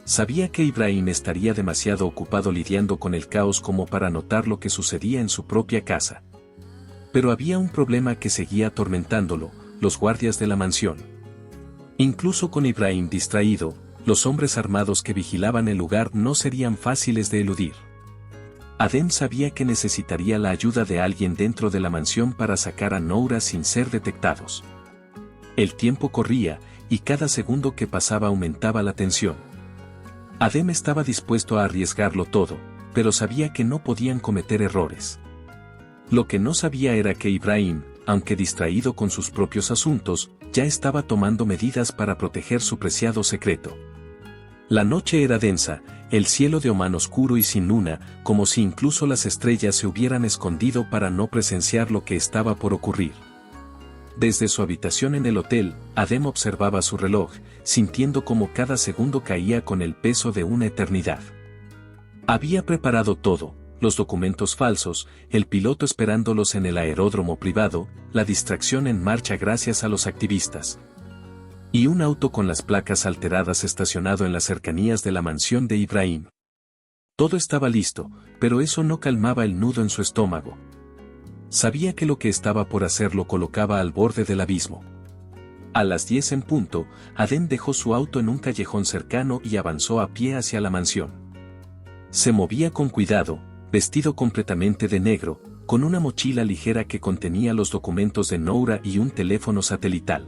S1: Sabía que Ibrahim estaría demasiado ocupado lidiando con el caos como para notar lo que sucedía en su propia casa. Pero había un problema que seguía atormentándolo: los guardias de la mansión. Incluso con Ibrahim distraído, los hombres armados que vigilaban el lugar no serían fáciles de eludir. Adem sabía que necesitaría la ayuda de alguien dentro de la mansión para sacar a Noura sin ser detectados. El tiempo corría, y cada segundo que pasaba aumentaba la tensión. Adem estaba dispuesto a arriesgarlo todo, pero sabía que no podían cometer errores. Lo que no sabía era que Ibrahim, aunque distraído con sus propios asuntos, ya estaba tomando medidas para proteger su preciado secreto. La noche era densa, el cielo de Omán oscuro y sin luna, como si incluso las estrellas se hubieran escondido para no presenciar lo que estaba por ocurrir. Desde su habitación en el hotel, Adem observaba su reloj, sintiendo cómo cada segundo caía con el peso de una eternidad. Había preparado todo: los documentos falsos, el piloto esperándolos en el aeródromo privado, la distracción en marcha gracias a los activistas. Y un auto con las placas alteradas estacionado en las cercanías de la mansión de Ibrahim. Todo estaba listo, pero eso no calmaba el nudo en su estómago. Sabía que lo que estaba por hacer lo colocaba al borde del abismo. A las 10 en punto, Adem dejó su auto en un callejón cercano y avanzó a pie hacia la mansión. Se movía con cuidado, vestido completamente de negro, con una mochila ligera que contenía los documentos de Noura y un teléfono satelital.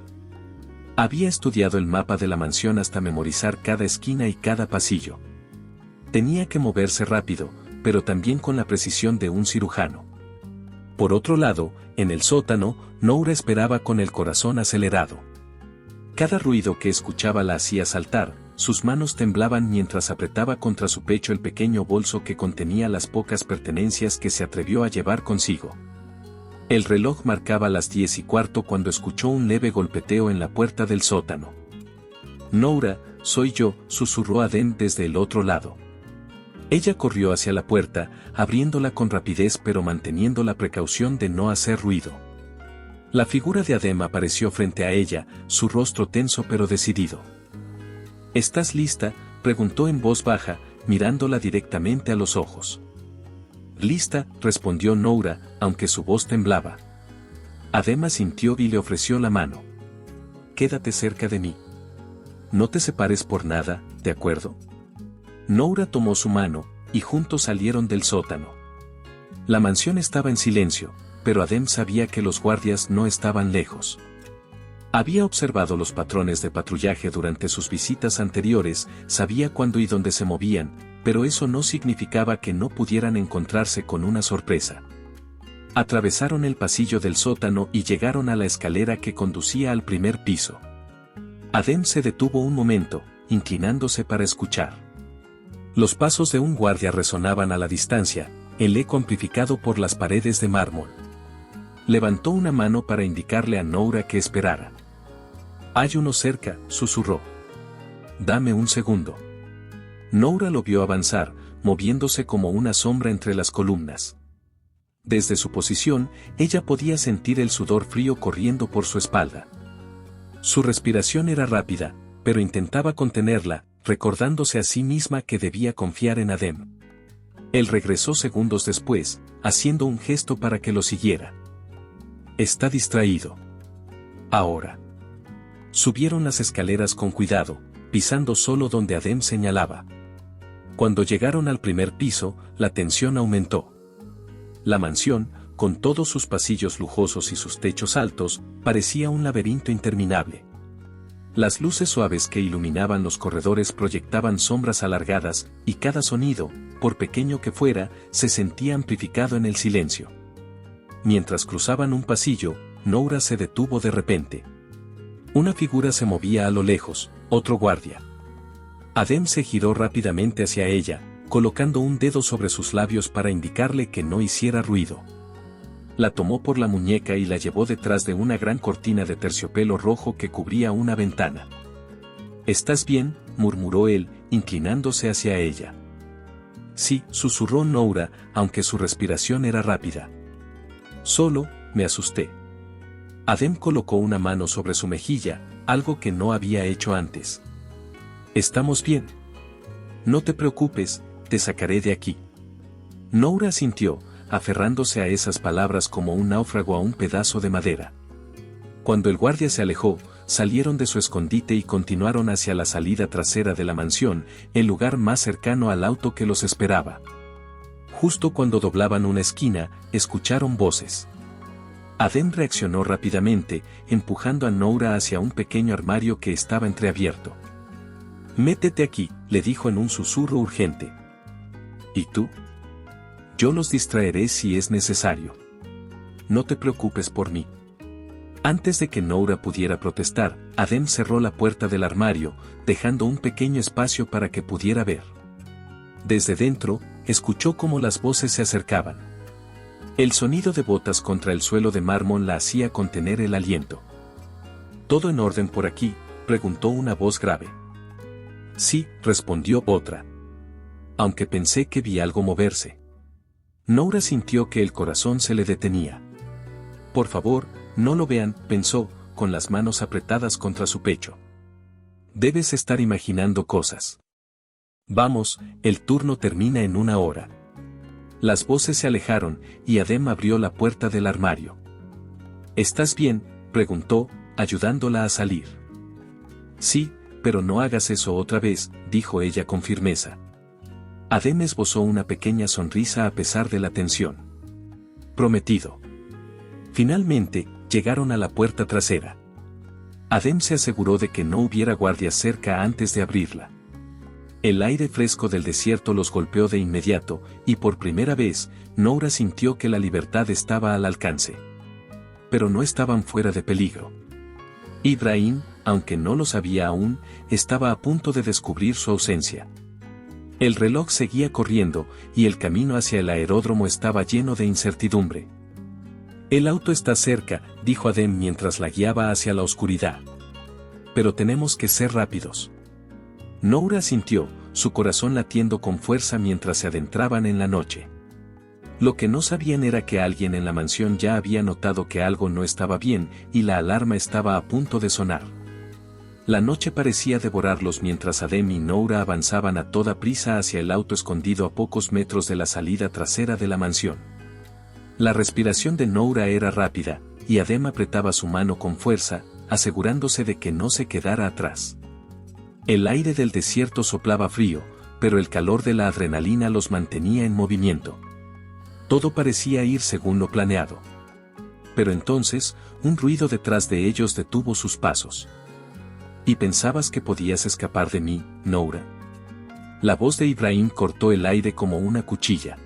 S1: Había estudiado el mapa de la mansión hasta memorizar cada esquina y cada pasillo. Tenía que moverse rápido, pero también con la precisión de un cirujano. Por otro lado, en el sótano, Noura esperaba con el corazón acelerado. Cada ruido que escuchaba la hacía saltar, sus manos temblaban mientras apretaba contra su pecho el pequeño bolso que contenía las pocas pertenencias que se atrevió a llevar consigo. El reloj marcaba las 10:15 cuando escuchó un leve golpeteo en la puerta del sótano. «Noura, soy yo», susurró Adem desde el otro lado. Ella corrió hacia la puerta, abriéndola con rapidez pero manteniendo la precaución de no hacer ruido. La figura de Adem apareció frente a ella, su rostro tenso pero decidido. «¿Estás lista?», preguntó en voz baja, mirándola directamente a los ojos. «Lista», respondió Noura, aunque su voz temblaba. Adem asintió y le ofreció la mano. «Quédate cerca de mí. No te separes por nada, ¿de acuerdo?». Noura tomó su mano, y juntos salieron del sótano. La mansión estaba en silencio, pero Adem sabía que los guardias no estaban lejos. Había observado los patrones de patrullaje durante sus visitas anteriores, sabía cuándo y dónde se movían, pero eso no significaba que no pudieran encontrarse con una sorpresa. Atravesaron el pasillo del sótano y llegaron a la escalera que conducía al primer piso. Adem se detuvo un momento, inclinándose para escuchar. Los pasos de un guardia resonaban a la distancia, el eco amplificado por las paredes de mármol. Levantó una mano para indicarle a Noura que esperara. «Hay uno cerca», susurró. «Dame un segundo». Noura lo vio avanzar, moviéndose como una sombra entre las columnas. Desde su posición, ella podía sentir el sudor frío corriendo por su espalda. Su respiración era rápida, pero intentaba contenerla, recordándose a sí misma que debía confiar en Adem. Él regresó segundos después, haciendo un gesto para que lo siguiera. «Está distraído. Ahora». Subieron las escaleras con cuidado, pisando solo donde Adem señalaba. Cuando llegaron al primer piso, la tensión aumentó. La mansión, con todos sus pasillos lujosos y sus techos altos, parecía un laberinto interminable. Las luces suaves que iluminaban los corredores proyectaban sombras alargadas, y cada sonido, por pequeño que fuera, se sentía amplificado en el silencio. Mientras cruzaban un pasillo, Noura se detuvo de repente. Una figura se movía a lo lejos, otro guardia. Adem se giró rápidamente hacia ella, colocando un dedo sobre sus labios para indicarle que no hiciera ruido. La tomó por la muñeca y la llevó detrás de una gran cortina de terciopelo rojo que cubría una ventana. «¿Estás bien?», murmuró él, inclinándose hacia ella. «Sí», susurró Noura, aunque su respiración era rápida. «Solo, me asusté». Adem colocó una mano sobre su mejilla, algo que no había hecho antes. «¿Estamos bien? No te preocupes, te sacaré de aquí». Noura asintió, aferrándose a esas palabras como un náufrago a un pedazo de madera. Cuando el guardia se alejó, salieron de su escondite y continuaron hacia la salida trasera de la mansión, el lugar más cercano al auto que los esperaba. Justo cuando doblaban una esquina, escucharon voces. Adem reaccionó rápidamente, empujando a Noura hacia un pequeño armario que estaba entreabierto. «Métete aquí», le dijo en un susurro urgente. «¿Y tú?». «Yo los distraeré si es necesario. No te preocupes por mí». Antes de que Noura pudiera protestar, Adem cerró la puerta del armario, dejando un pequeño espacio para que pudiera ver. Desde dentro, escuchó cómo las voces se acercaban. El sonido de botas contra el suelo de mármol la hacía contener el aliento. «¿Todo en orden por aquí?», preguntó una voz grave. «Sí», respondió otra. «Aunque pensé que vi algo moverse». Noura sintió que el corazón se le detenía. «Por favor, no lo vean», pensó, con las manos apretadas contra su pecho. «Debes estar imaginando cosas». Vamos, el turno termina en 1 hora. Las voces se alejaron, y Adem abrió la puerta del armario. ¿Estás bien?, preguntó, ayudándola a salir. Sí, pero no hagas eso otra vez, dijo ella con firmeza. Adem esbozó una pequeña sonrisa a pesar de la tensión. Prometido. Finalmente, llegaron a la puerta trasera. Adem se aseguró de que no hubiera guardias cerca antes de abrirla. El aire fresco del desierto los golpeó de inmediato, y por primera vez, Noura sintió que la libertad estaba al alcance. Pero no estaban fuera de peligro. Ibrahim, aunque no lo sabía aún, estaba a punto de descubrir su ausencia. El reloj seguía corriendo, y el camino hacia el aeródromo estaba lleno de incertidumbre. El auto está cerca, dijo Adem mientras la guiaba hacia la oscuridad. Pero tenemos que ser rápidos. Noura sintió, su corazón latiendo con fuerza mientras se adentraban en la noche. Lo que no sabían era que alguien en la mansión ya había notado que algo no estaba bien, y la alarma estaba a punto de sonar. La noche parecía devorarlos mientras Adem y Noura avanzaban a toda prisa hacia el auto escondido a pocos metros de la salida trasera de la mansión. La respiración de Noura era rápida, y Adem apretaba su mano con fuerza, asegurándose de que no se quedara atrás. El aire del desierto soplaba frío, pero el calor de la adrenalina los mantenía en movimiento. Todo parecía ir según lo planeado. Pero entonces, un ruido detrás de ellos detuvo sus pasos. ¿Y pensabas que podías escapar de mí, Noura? La voz de Ibrahim cortó el aire como una cuchilla.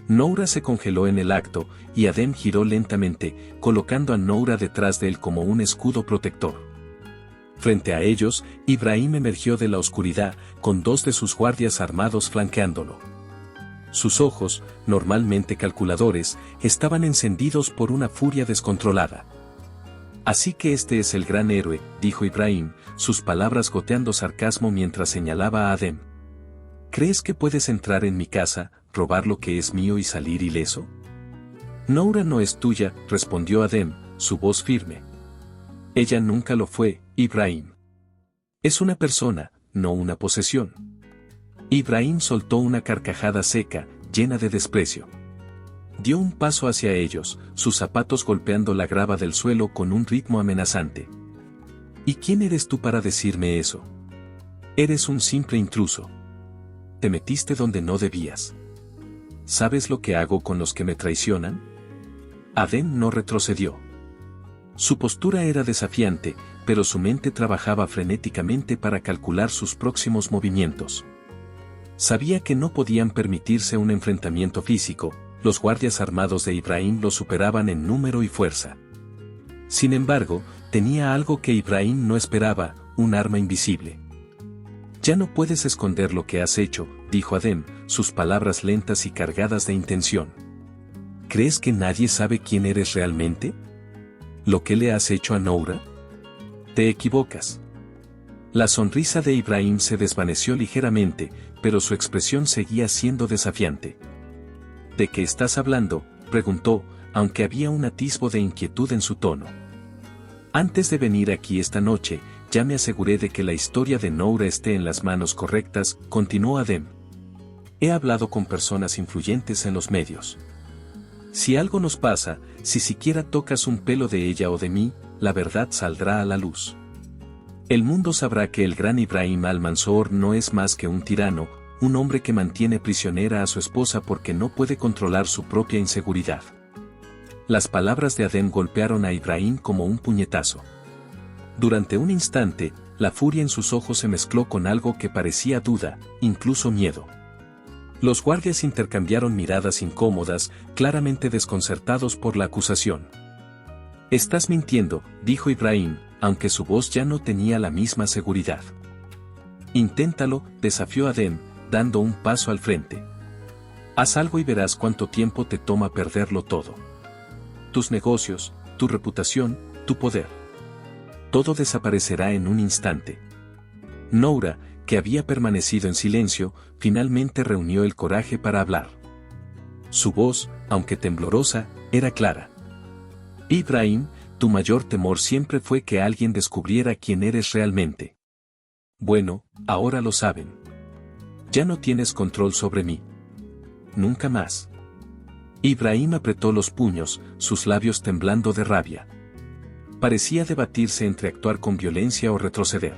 S1: Noura se congeló en el acto, y Adem giró lentamente, colocando a Noura detrás de él como un escudo protector. Frente a ellos, Ibrahim emergió de la oscuridad, con 2 de sus guardias armados flanqueándolo. Sus ojos, normalmente calculadores, estaban encendidos por una furia descontrolada. Así que este es el gran héroe, dijo Ibrahim, sus palabras goteando sarcasmo mientras señalaba a Adem. ¿Crees que puedes entrar en mi casa, robar lo que es mío y salir ileso? Noura no es tuya, respondió Adem, su voz firme. Ella nunca lo fue, Ibrahim. Es una persona, no una posesión. Ibrahim soltó una carcajada seca, llena de desprecio. Dio un paso hacia ellos, sus zapatos golpeando la grava del suelo con un ritmo amenazante. ¿Y quién eres tú para decirme eso? Eres un simple intruso. Te metiste donde no debías. ¿Sabes lo que hago con los que me traicionan? Adem no retrocedió. Su postura era desafiante, pero su mente trabajaba frenéticamente para calcular sus próximos movimientos. Sabía que no podían permitirse un enfrentamiento físico, los guardias armados de Ibrahim lo superaban en número y fuerza. Sin embargo, tenía algo que Ibrahim no esperaba, un arma invisible. Ya no puedes esconder lo que has hecho, dijo Adem, sus palabras lentas y cargadas de intención. ¿Crees que nadie sabe quién eres realmente? ¿Lo que le has hecho a Noura? Te equivocas. La sonrisa de Ibrahim se desvaneció ligeramente, pero su expresión seguía siendo desafiante. ¿De qué estás hablando?, preguntó, aunque había un atisbo de inquietud en su tono. Antes de venir aquí esta noche, ya me aseguré de que la historia de Noura esté en las manos correctas, continuó Adem. He hablado con personas influyentes en los medios. Si algo nos pasa, si siquiera tocas un pelo de ella o de mí, la verdad saldrá a la luz. El mundo sabrá que el gran Ibrahim al-Mansur no es más que un tirano, un hombre que mantiene prisionera a su esposa porque no puede controlar su propia inseguridad. Las palabras de Adem golpearon a Ibrahim como un puñetazo. Durante un instante, la furia en sus ojos se mezcló con algo que parecía duda, incluso miedo. Los guardias intercambiaron miradas incómodas, claramente desconcertados por la acusación. Estás mintiendo, dijo Ibrahim, aunque su voz ya no tenía la misma seguridad. Inténtalo, desafió Adem, dando un paso al frente. Haz algo y verás cuánto tiempo te toma perderlo todo. Tus negocios, tu reputación, tu poder. Todo desaparecerá en un instante. Noura, que había permanecido en silencio, finalmente reunió el coraje para hablar. Su voz, aunque temblorosa, era clara. Ibrahim, tu mayor temor siempre fue que alguien descubriera quién eres realmente. Bueno, ahora lo saben. Ya no tienes control sobre mí. Nunca más. Ibrahim apretó los puños, sus labios temblando de rabia. Parecía debatirse entre actuar con violencia o retroceder.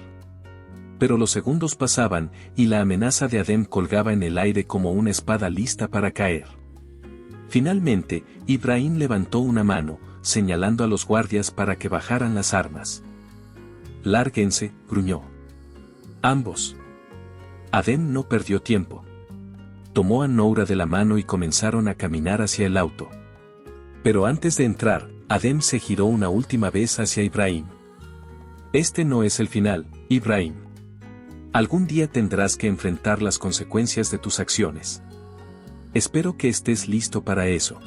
S1: Pero los segundos pasaban, y la amenaza de Adem colgaba en el aire como una espada lista para caer. Finalmente, Ibrahim levantó una mano, señalando a los guardias para que bajaran las armas. «Lárguense», gruñó. Ambos. Adem no perdió tiempo. Tomó a Noura de la mano y comenzaron a caminar hacia el auto. Pero antes de entrar, Adem se giró una última vez hacia Ibrahim. «Este no es el final, Ibrahim. Algún día tendrás que enfrentar las consecuencias de tus acciones. Espero que estés listo para eso».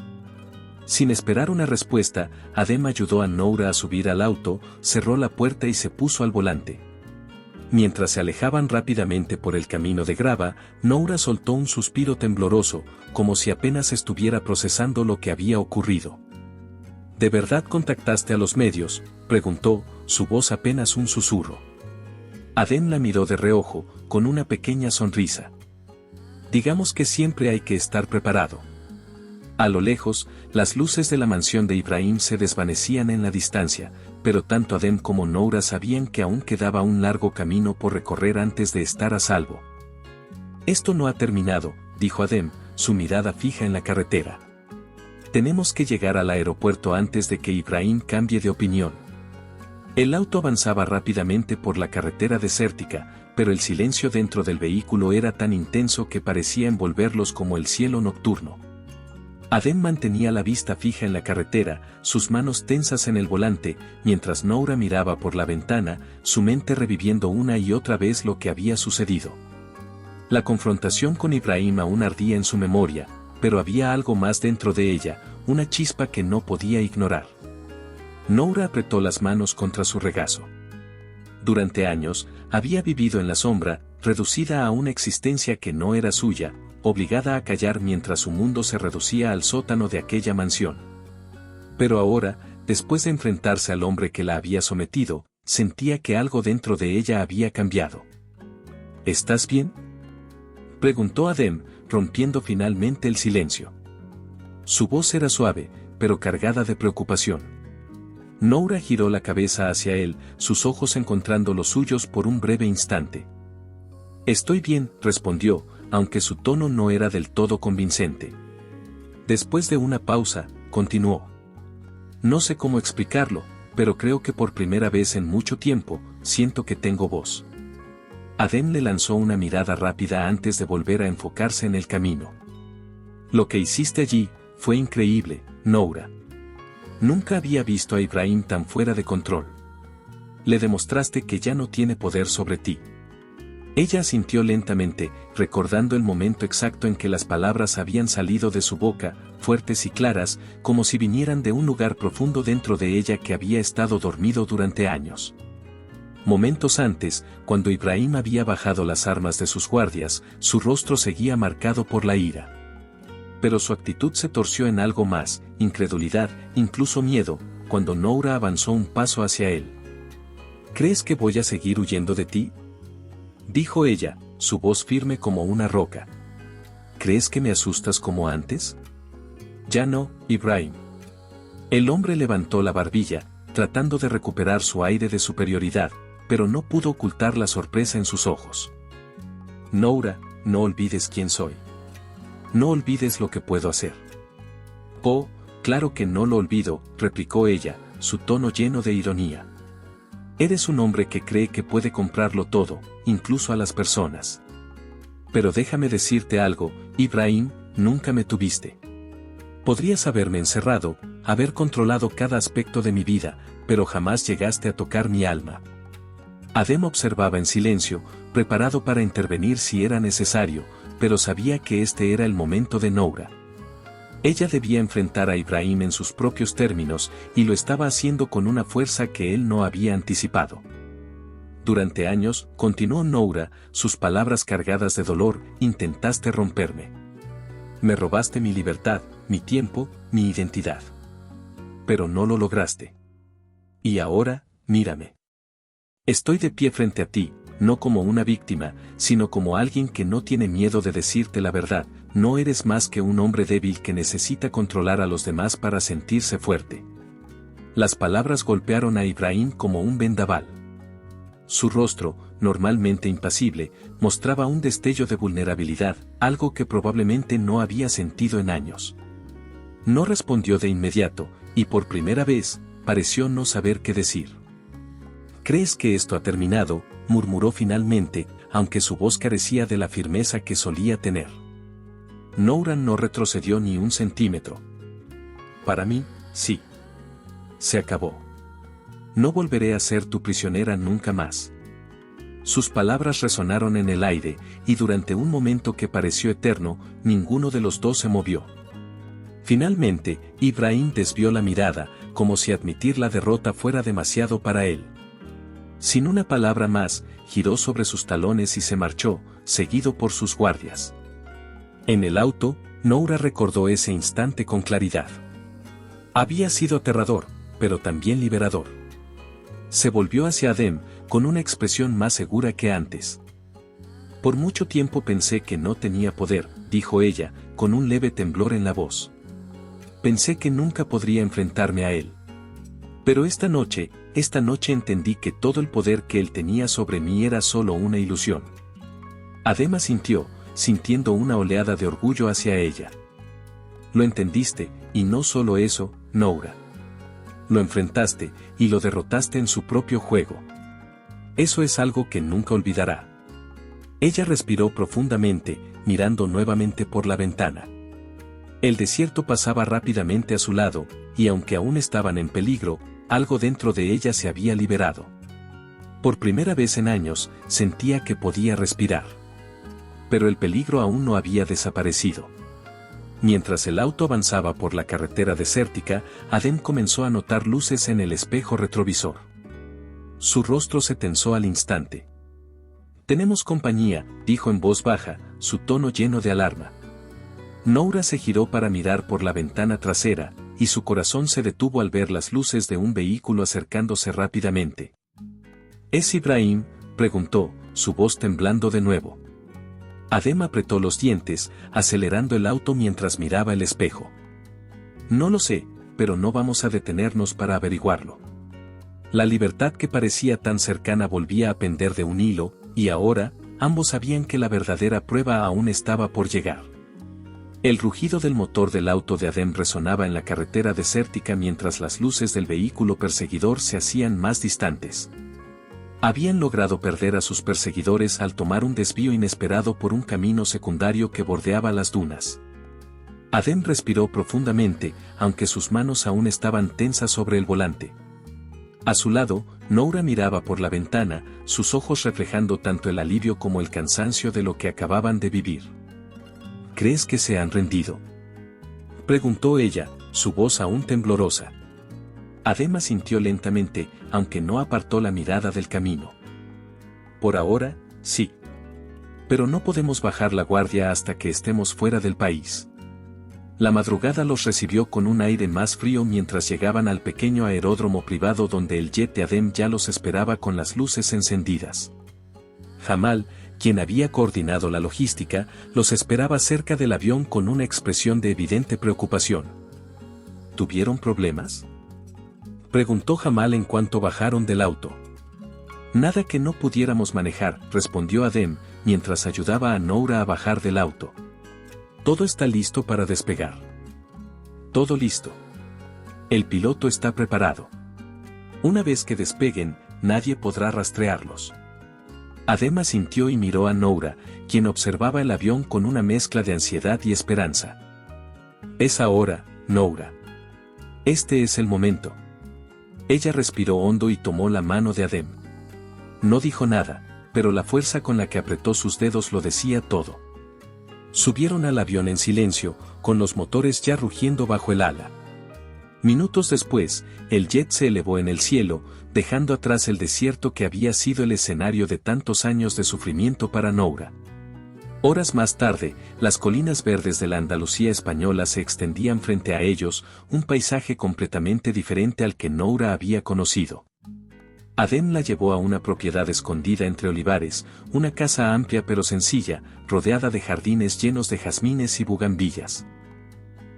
S1: Sin esperar una respuesta, Adem ayudó a Noura a subir al auto, cerró la puerta y se puso al volante. Mientras se alejaban rápidamente por el camino de grava, Noura soltó un suspiro tembloroso, como si apenas estuviera procesando lo que había ocurrido. «¿De verdad contactaste a los medios?», preguntó, su voz apenas un susurro. Adem la miró de reojo, con una pequeña sonrisa. «Digamos que siempre hay que estar preparado». A lo lejos, las luces de la mansión de Ibrahim se desvanecían en la distancia, pero tanto Adem como Noura sabían que aún quedaba un largo camino por recorrer antes de estar a salvo. «Esto no ha terminado», dijo Adem, su mirada fija en la carretera. «Tenemos que llegar al aeropuerto antes de que Ibrahim cambie de opinión». El auto avanzaba rápidamente por la carretera desértica, pero el silencio dentro del vehículo era tan intenso que parecía envolverlos como el cielo nocturno. Adem mantenía la vista fija en la carretera, sus manos tensas en el volante, mientras Noura miraba por la ventana, su mente reviviendo una y otra vez lo que había sucedido. La confrontación con Ibrahim aún ardía en su memoria, pero había algo más dentro de ella, una chispa que no podía ignorar. Noura apretó las manos contra su regazo. Durante años, había vivido en la sombra, reducida a una existencia que no era suya, obligada a callar mientras su mundo se reducía al sótano de aquella mansión. Pero ahora, después de enfrentarse al hombre que la había sometido, sentía que algo dentro de ella había cambiado. «¿Estás bien?», preguntó Adem, rompiendo finalmente el silencio. Su voz era suave, pero cargada de preocupación. Noura giró la cabeza hacia él, sus ojos encontrando los suyos por un breve instante. «Estoy bien», respondió, aunque su tono no era del todo convincente. Después de una pausa, continuó. «No sé cómo explicarlo, pero creo que por primera vez en mucho tiempo, siento que tengo voz». Adem le lanzó una mirada rápida antes de volver a enfocarse en el camino. «Lo que hiciste allí, fue increíble, Noura. Nunca había visto a Ibrahim tan fuera de control. Le demostraste que ya no tiene poder sobre ti». Ella asintió lentamente, recordando el momento exacto en que las palabras habían salido de su boca, fuertes y claras, como si vinieran de un lugar profundo dentro de ella que había estado dormido durante años. Momentos antes, cuando Ibrahim había bajado las armas de sus guardias, su rostro seguía marcado por la ira. Pero su actitud se torció en algo más, incredulidad, incluso miedo, cuando Noura avanzó un paso hacia él. «¿Crees que voy a seguir huyendo de ti?», dijo ella, su voz firme como una roca. «¿Crees que me asustas como antes?». «Ya no, Ibrahim». El hombre levantó la barbilla, tratando de recuperar su aire de superioridad, pero no pudo ocultar la sorpresa en sus ojos. «Noura, no olvides quién soy. No olvides lo que puedo hacer». «Oh, claro que no lo olvido», replicó ella, su tono lleno de ironía. «Eres un hombre que cree que puede comprarlo todo, incluso a las personas. Pero déjame decirte algo, Ibrahim, nunca me tuviste. Podrías haberme encerrado, haber controlado cada aspecto de mi vida, pero jamás llegaste a tocar mi alma». Adem observaba en silencio, preparado para intervenir si era necesario, pero sabía que este era el momento de Noura. Ella debía enfrentar a Ibrahim en sus propios términos, y lo estaba haciendo con una fuerza que él no había anticipado. «Durante años», continuó Noura, sus palabras cargadas de dolor, «intentaste romperme. Me robaste mi libertad, mi tiempo, mi identidad. Pero no lo lograste. Y ahora, mírame. Estoy de pie frente a ti, no como una víctima, sino como alguien que no tiene miedo de decirte la verdad. No eres más que un hombre débil que necesita controlar a los demás para sentirse fuerte. Las palabras golpearon a Ibrahim como un vendaval. Su rostro, normalmente impasible, mostraba un destello de vulnerabilidad, algo que probablemente no había sentido en años. No respondió de inmediato, y por primera vez, pareció no saber qué decir. ¿Crees que esto ha terminado?, murmuró finalmente, aunque su voz carecía de la firmeza que solía tener. Noura no retrocedió ni un centímetro. Para mí, sí. Se acabó. No volveré a ser tu prisionera nunca más. Sus palabras resonaron en el aire, y durante un momento que pareció eterno, ninguno de los dos se movió. Finalmente, Ibrahim desvió la mirada, como si admitir la derrota fuera demasiado para él. Sin una palabra más, giró sobre sus talones y se marchó, seguido por sus guardias. En el auto, Noura recordó ese instante con claridad. Había sido aterrador, pero también liberador. Se volvió hacia Adem, con una expresión más segura que antes. Por mucho tiempo pensé que no tenía poder, dijo ella, con un leve temblor en la voz. Pensé que nunca podría enfrentarme a él. Pero esta noche entendí que todo el poder que él tenía sobre mí era solo una ilusión. Adem asintió, sintiendo una oleada de orgullo hacia ella. Lo entendiste, y no solo eso, Noura. Lo enfrentaste, y lo derrotaste en su propio juego. Eso es algo que nunca olvidará. Ella respiró profundamente, mirando nuevamente por la ventana. El desierto pasaba rápidamente a su lado, y aunque aún estaban en peligro, algo dentro de ella se había liberado. Por primera vez en años, sentía que podía respirar. Pero el peligro aún no había desaparecido. Mientras el auto avanzaba por la carretera desértica, Adem comenzó a notar luces en el espejo retrovisor. Su rostro se tensó al instante. «Tenemos compañía», dijo en voz baja, su tono lleno de alarma. Noura se giró para mirar por la ventana trasera, y su corazón se detuvo al ver las luces de un vehículo acercándose rápidamente. «¿Es Ibrahim?», preguntó, su voz temblando de nuevo. Adem apretó los dientes, acelerando el auto mientras miraba el espejo. «No lo sé, pero no vamos a detenernos para averiguarlo». La libertad que parecía tan cercana volvía a pender de un hilo, y ahora, ambos sabían que la verdadera prueba aún estaba por llegar. El rugido del motor del auto de Adem resonaba en la carretera desértica mientras las luces del vehículo perseguidor se hacían más distantes. Habían logrado perder a sus perseguidores al tomar un desvío inesperado por un camino secundario que bordeaba las dunas. Adem respiró profundamente, aunque sus manos aún estaban tensas sobre el volante. A su lado, Noura miraba por la ventana, sus ojos reflejando tanto el alivio como el cansancio de lo que acababan de vivir. «¿Crees que se han rendido?», preguntó ella, su voz aún temblorosa. Adem asintió lentamente, aunque no apartó la mirada del camino. «Por ahora, sí. Pero no podemos bajar la guardia hasta que estemos fuera del país». La madrugada los recibió con un aire más frío mientras llegaban al pequeño aeródromo privado donde el jet de Adem ya los esperaba con las luces encendidas. Jamal, quien había coordinado la logística, los esperaba cerca del avión con una expresión de evidente preocupación. ¿Tuvieron problemas?, preguntó Jamal en cuanto bajaron del auto. «Nada que no pudiéramos manejar», respondió Adem, mientras ayudaba a Noura a bajar del auto. «Todo está listo para despegar». «Todo listo. El piloto está preparado. Una vez que despeguen, nadie podrá rastrearlos». Adem asintió y miró a Noura, quien observaba el avión con una mezcla de ansiedad y esperanza. «Es ahora, Noura. Este es el momento». Ella respiró hondo y tomó la mano de Adem. No dijo nada, pero la fuerza con la que apretó sus dedos lo decía todo. Subieron al avión en silencio, con los motores ya rugiendo bajo el ala. Minutos después, el jet se elevó en el cielo, dejando atrás el desierto que había sido el escenario de tantos años de sufrimiento para Noura. Horas más tarde, las colinas verdes de la Andalucía española se extendían frente a ellos, un paisaje completamente diferente al que Noura había conocido. Adem la llevó a una propiedad escondida entre olivares, una casa amplia pero sencilla, rodeada de jardines llenos de jazmines y bugambillas.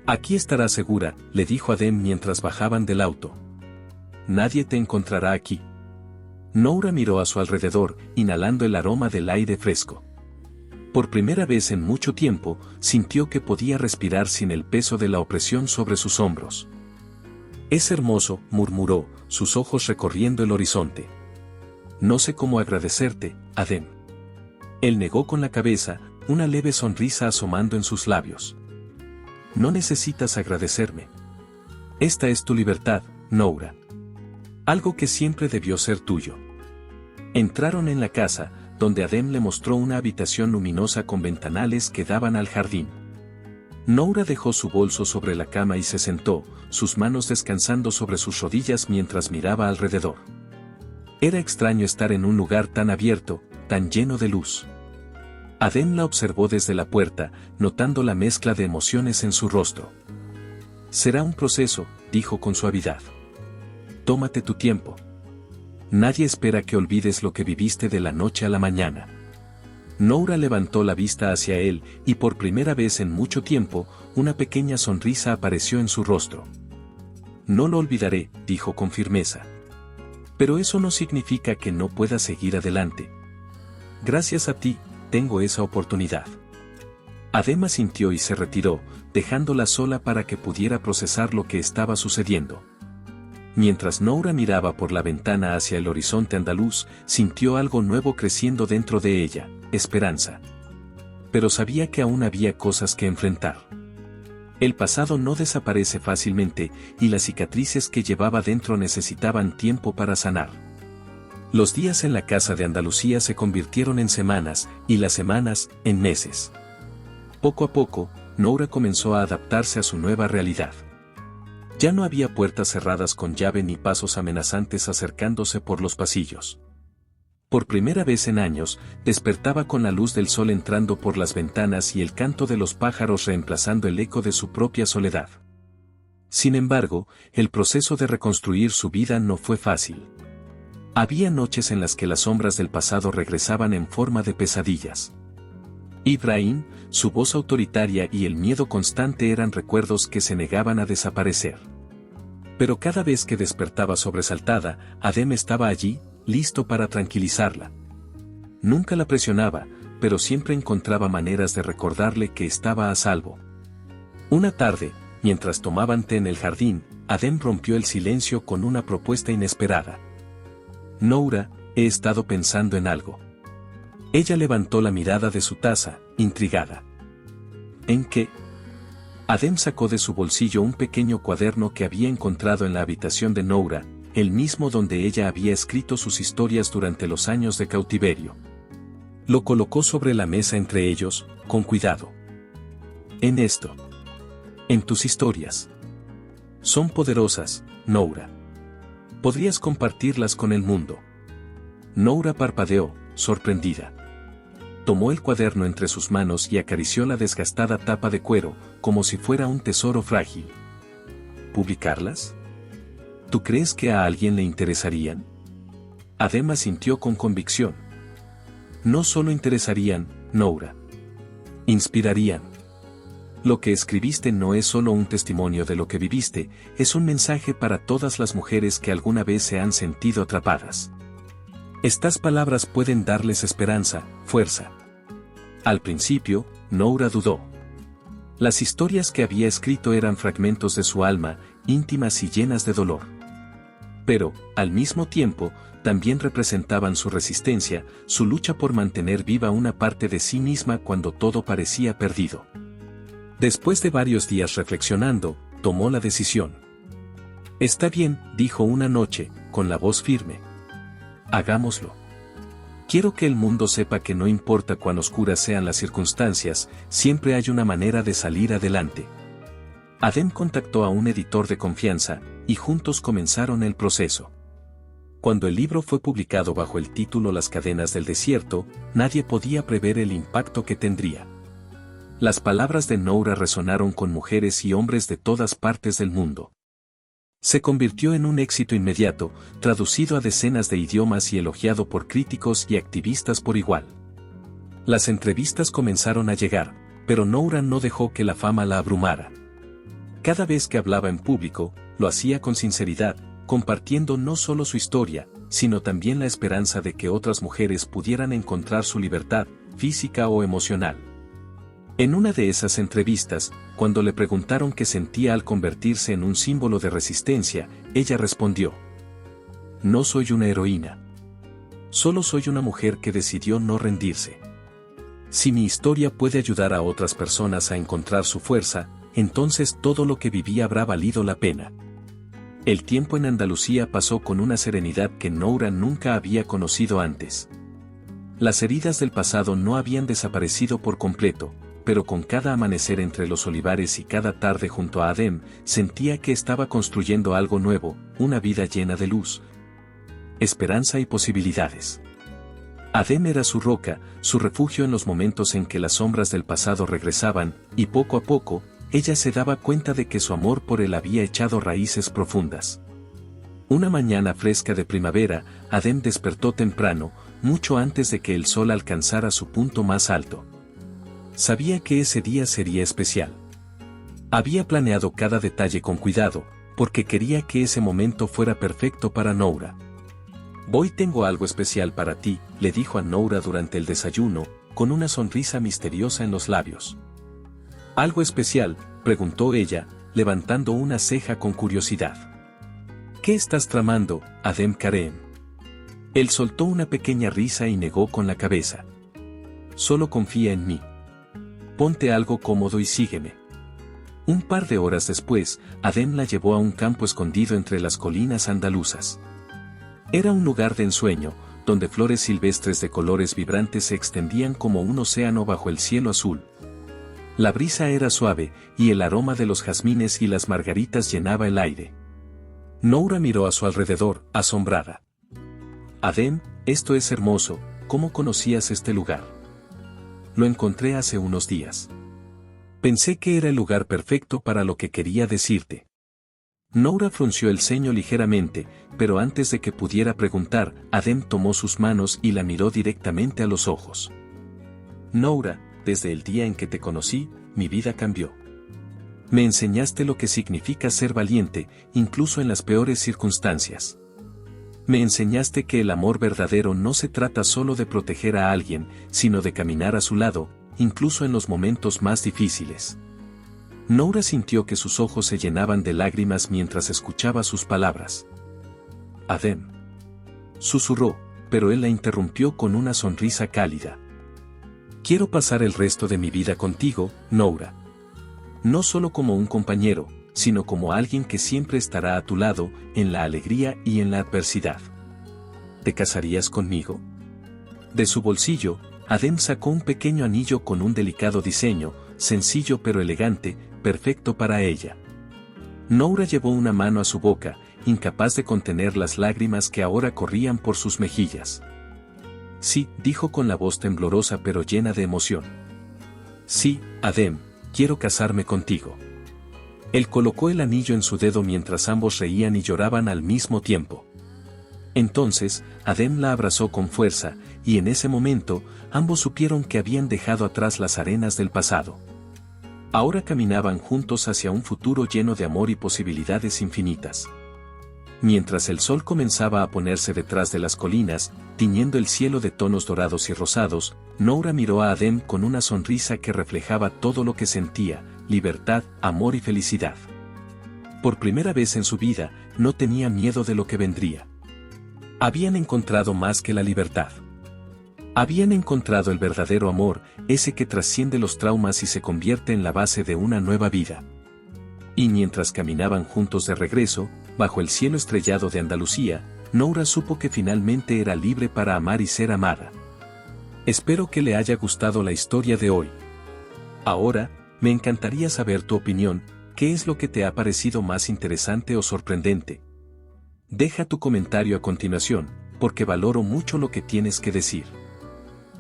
S1: Aquí estarás segura, le dijo Adem mientras bajaban del auto. Nadie te encontrará aquí. Noura miró a su alrededor, inhalando el aroma del aire fresco. Por primera vez en mucho tiempo, sintió que podía respirar sin el peso de la opresión sobre sus hombros. Es hermoso, murmuró, sus ojos recorriendo el horizonte. No sé cómo agradecerte, Adem. Él negó con la cabeza, una leve sonrisa asomando en sus labios. No necesitas agradecerme. Esta es tu libertad, Noura. Algo que siempre debió ser tuyo. Entraron en la casa, donde Adem le mostró una habitación luminosa con ventanales que daban al jardín. Noura dejó su bolso sobre la cama y se sentó, sus manos descansando sobre sus rodillas mientras miraba alrededor. Era extraño estar en un lugar tan abierto, tan lleno de luz. Adem la observó desde la puerta, notando la mezcla de emociones en su rostro. Será un proceso, dijo con suavidad. Tómate tu tiempo. Nadie espera que olvides lo que viviste de la noche a la mañana. Noura levantó la vista hacia él, y por primera vez en mucho tiempo, una pequeña sonrisa apareció en su rostro. No lo olvidaré, dijo con firmeza. Pero eso no significa que no pueda seguir adelante. Gracias a ti, tengo esa oportunidad. Adem asintió y se retiró, dejándola sola para que pudiera procesar lo que estaba sucediendo. Mientras Noura miraba por la ventana hacia el horizonte andaluz, sintió algo nuevo creciendo dentro de ella, esperanza. Pero sabía que aún había cosas que enfrentar. El pasado no desaparece fácilmente, y las cicatrices que llevaba dentro necesitaban tiempo para sanar. Los días en la casa de Andalucía se convirtieron en semanas, y las semanas, en meses. Poco a poco, Noura comenzó a adaptarse a su nueva realidad. Ya no había puertas cerradas con llave ni pasos amenazantes acercándose por los pasillos. Por primera vez en años, despertaba con la luz del sol entrando por las ventanas y el canto de los pájaros reemplazando el eco de su propia soledad. Sin embargo, el proceso de reconstruir su vida no fue fácil. Había noches en las que las sombras del pasado regresaban en forma de pesadillas. Ibrahim, su voz autoritaria y el miedo constante eran recuerdos que se negaban a desaparecer. Pero cada vez que despertaba sobresaltada, Adem estaba allí, listo para tranquilizarla. Nunca la presionaba, pero siempre encontraba maneras de recordarle que estaba a salvo. Una tarde, mientras tomaban té en el jardín, Adem rompió el silencio con una propuesta inesperada. Noura, he estado pensando en algo. Ella levantó la mirada de su taza, intrigada. ¿En qué? Adem sacó de su bolsillo un pequeño cuaderno que había encontrado en la habitación de Noura, el mismo donde ella había escrito sus historias durante los años de cautiverio. Lo colocó sobre la mesa entre ellos, con cuidado. En esto. En tus historias. Son poderosas, Noura. Podrías compartirlas con el mundo. Noura parpadeó, sorprendida. Tomó el cuaderno entre sus manos y acarició la desgastada tapa de cuero, como si fuera un tesoro frágil. ¿Publicarlas? ¿Tú crees que a alguien le interesarían? Adem asintió con convicción. No solo interesarían, Noura. Inspirarían. Lo que escribiste no es solo un testimonio de lo que viviste, es un mensaje para todas las mujeres que alguna vez se han sentido atrapadas. Estas palabras pueden darles esperanza, fuerza. Al principio, Noura dudó. Las historias que había escrito eran fragmentos de su alma, íntimas y llenas de dolor. Pero, al mismo tiempo, también representaban su resistencia, su lucha por mantener viva una parte de sí misma cuando todo parecía perdido. Después de varios días reflexionando, tomó la decisión. Está bien, dijo una noche, con la voz firme. Hagámoslo. Quiero que el mundo sepa que no importa cuán oscuras sean las circunstancias, siempre hay una manera de salir adelante. Adem contactó a un editor de confianza, y juntos comenzaron el proceso. Cuando el libro fue publicado bajo el título Las cadenas del desierto, nadie podía prever el impacto que tendría. Las palabras de Noura resonaron con mujeres y hombres de todas partes del mundo. Se convirtió en un éxito inmediato, traducido a decenas de idiomas y elogiado por críticos y activistas por igual. Las entrevistas comenzaron a llegar, pero Noura no dejó que la fama la abrumara. Cada vez que hablaba en público, lo hacía con sinceridad, compartiendo no solo su historia, sino también la esperanza de que otras mujeres pudieran encontrar su libertad, física o emocional. En una de esas entrevistas, cuando le preguntaron qué sentía al convertirse en un símbolo de resistencia, ella respondió: "No soy una heroína. Solo soy una mujer que decidió no rendirse. Si mi historia puede ayudar a otras personas a encontrar su fuerza, entonces todo lo que viví habrá valido la pena". El tiempo en Andalucía pasó con una serenidad que Noura nunca había conocido antes. Las heridas del pasado no habían desaparecido por completo, pero con cada amanecer entre los olivares y cada tarde junto a Adem, sentía que estaba construyendo algo nuevo, una vida llena de luz, esperanza y posibilidades. Adem era su roca, su refugio en los momentos en que las sombras del pasado regresaban, y poco a poco, ella se daba cuenta de que su amor por él había echado raíces profundas. Una mañana fresca de primavera, Adem despertó temprano, mucho antes de que el sol alcanzara su punto más alto. Sabía que ese día sería especial. Había planeado cada detalle con cuidado, porque quería que ese momento fuera perfecto para Noura. «Hoy tengo algo especial para ti», le dijo a Noura durante el desayuno, con una sonrisa misteriosa en los labios. «¿Algo especial?», preguntó ella, levantando una ceja con curiosidad. «¿Qué estás tramando, Adem Karem?». Él soltó una pequeña risa y negó con la cabeza. «Solo confía en mí. Ponte algo cómodo y sígueme». Un par de horas después, Adem la llevó a un campo escondido entre las colinas andaluzas. Era un lugar de ensueño, donde flores silvestres de colores vibrantes se extendían como un océano bajo el cielo azul. La brisa era suave, y el aroma de los jazmines y las margaritas llenaba el aire. Noura miró a su alrededor, asombrada. «Adem, esto es hermoso, ¿cómo conocías este lugar?». «Lo encontré hace unos días. Pensé que era el lugar perfecto para lo que quería decirte». Noura frunció el ceño ligeramente, pero antes de que pudiera preguntar, Adem tomó sus manos y la miró directamente a los ojos. «Noura, desde el día en que te conocí, mi vida cambió. Me enseñaste lo que significa ser valiente, incluso en las peores circunstancias. Me enseñaste que el amor verdadero no se trata solo de proteger a alguien, sino de caminar a su lado, incluso en los momentos más difíciles». Noura sintió que sus ojos se llenaban de lágrimas mientras escuchaba sus palabras. «Adem», susurró, pero él la interrumpió con una sonrisa cálida. «Quiero pasar el resto de mi vida contigo, Noura. No solo como un compañero, sino como alguien que siempre estará a tu lado, en la alegría y en la adversidad. ¿Te casarías conmigo?». De su bolsillo, Adem sacó un pequeño anillo con un delicado diseño, sencillo pero elegante, perfecto para ella. Noura llevó una mano a su boca, incapaz de contener las lágrimas que ahora corrían por sus mejillas. «Sí», dijo con la voz temblorosa pero llena de emoción. «Sí, Adem, quiero casarme contigo». Él colocó el anillo en su dedo mientras ambos reían y lloraban al mismo tiempo. Entonces, Adem la abrazó con fuerza, y en ese momento, ambos supieron que habían dejado atrás las arenas del pasado. Ahora caminaban juntos hacia un futuro lleno de amor y posibilidades infinitas. Mientras el sol comenzaba a ponerse detrás de las colinas, tiñendo el cielo de tonos dorados y rosados, Noura miró a Adem con una sonrisa que reflejaba todo lo que sentía: libertad, amor y felicidad. Por primera vez en su vida, no tenía miedo de lo que vendría. Habían encontrado más que la libertad. Habían encontrado el verdadero amor, ese que trasciende los traumas y se convierte en la base de una nueva vida. Y mientras caminaban juntos de regreso, bajo el cielo estrellado de Andalucía, Noura supo que finalmente era libre para amar y ser amada. Espero que le haya gustado la historia de hoy. Ahora, me encantaría saber tu opinión. ¿Qué es lo que te ha parecido más interesante o sorprendente? Deja tu comentario a continuación, porque valoro mucho lo que tienes que decir.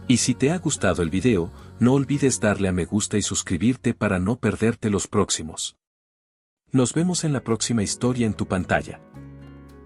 S1: Y si te ha gustado el video, no olvides darle a me gusta y suscribirte para no perderte los próximos. Nos vemos en la próxima historia en tu pantalla.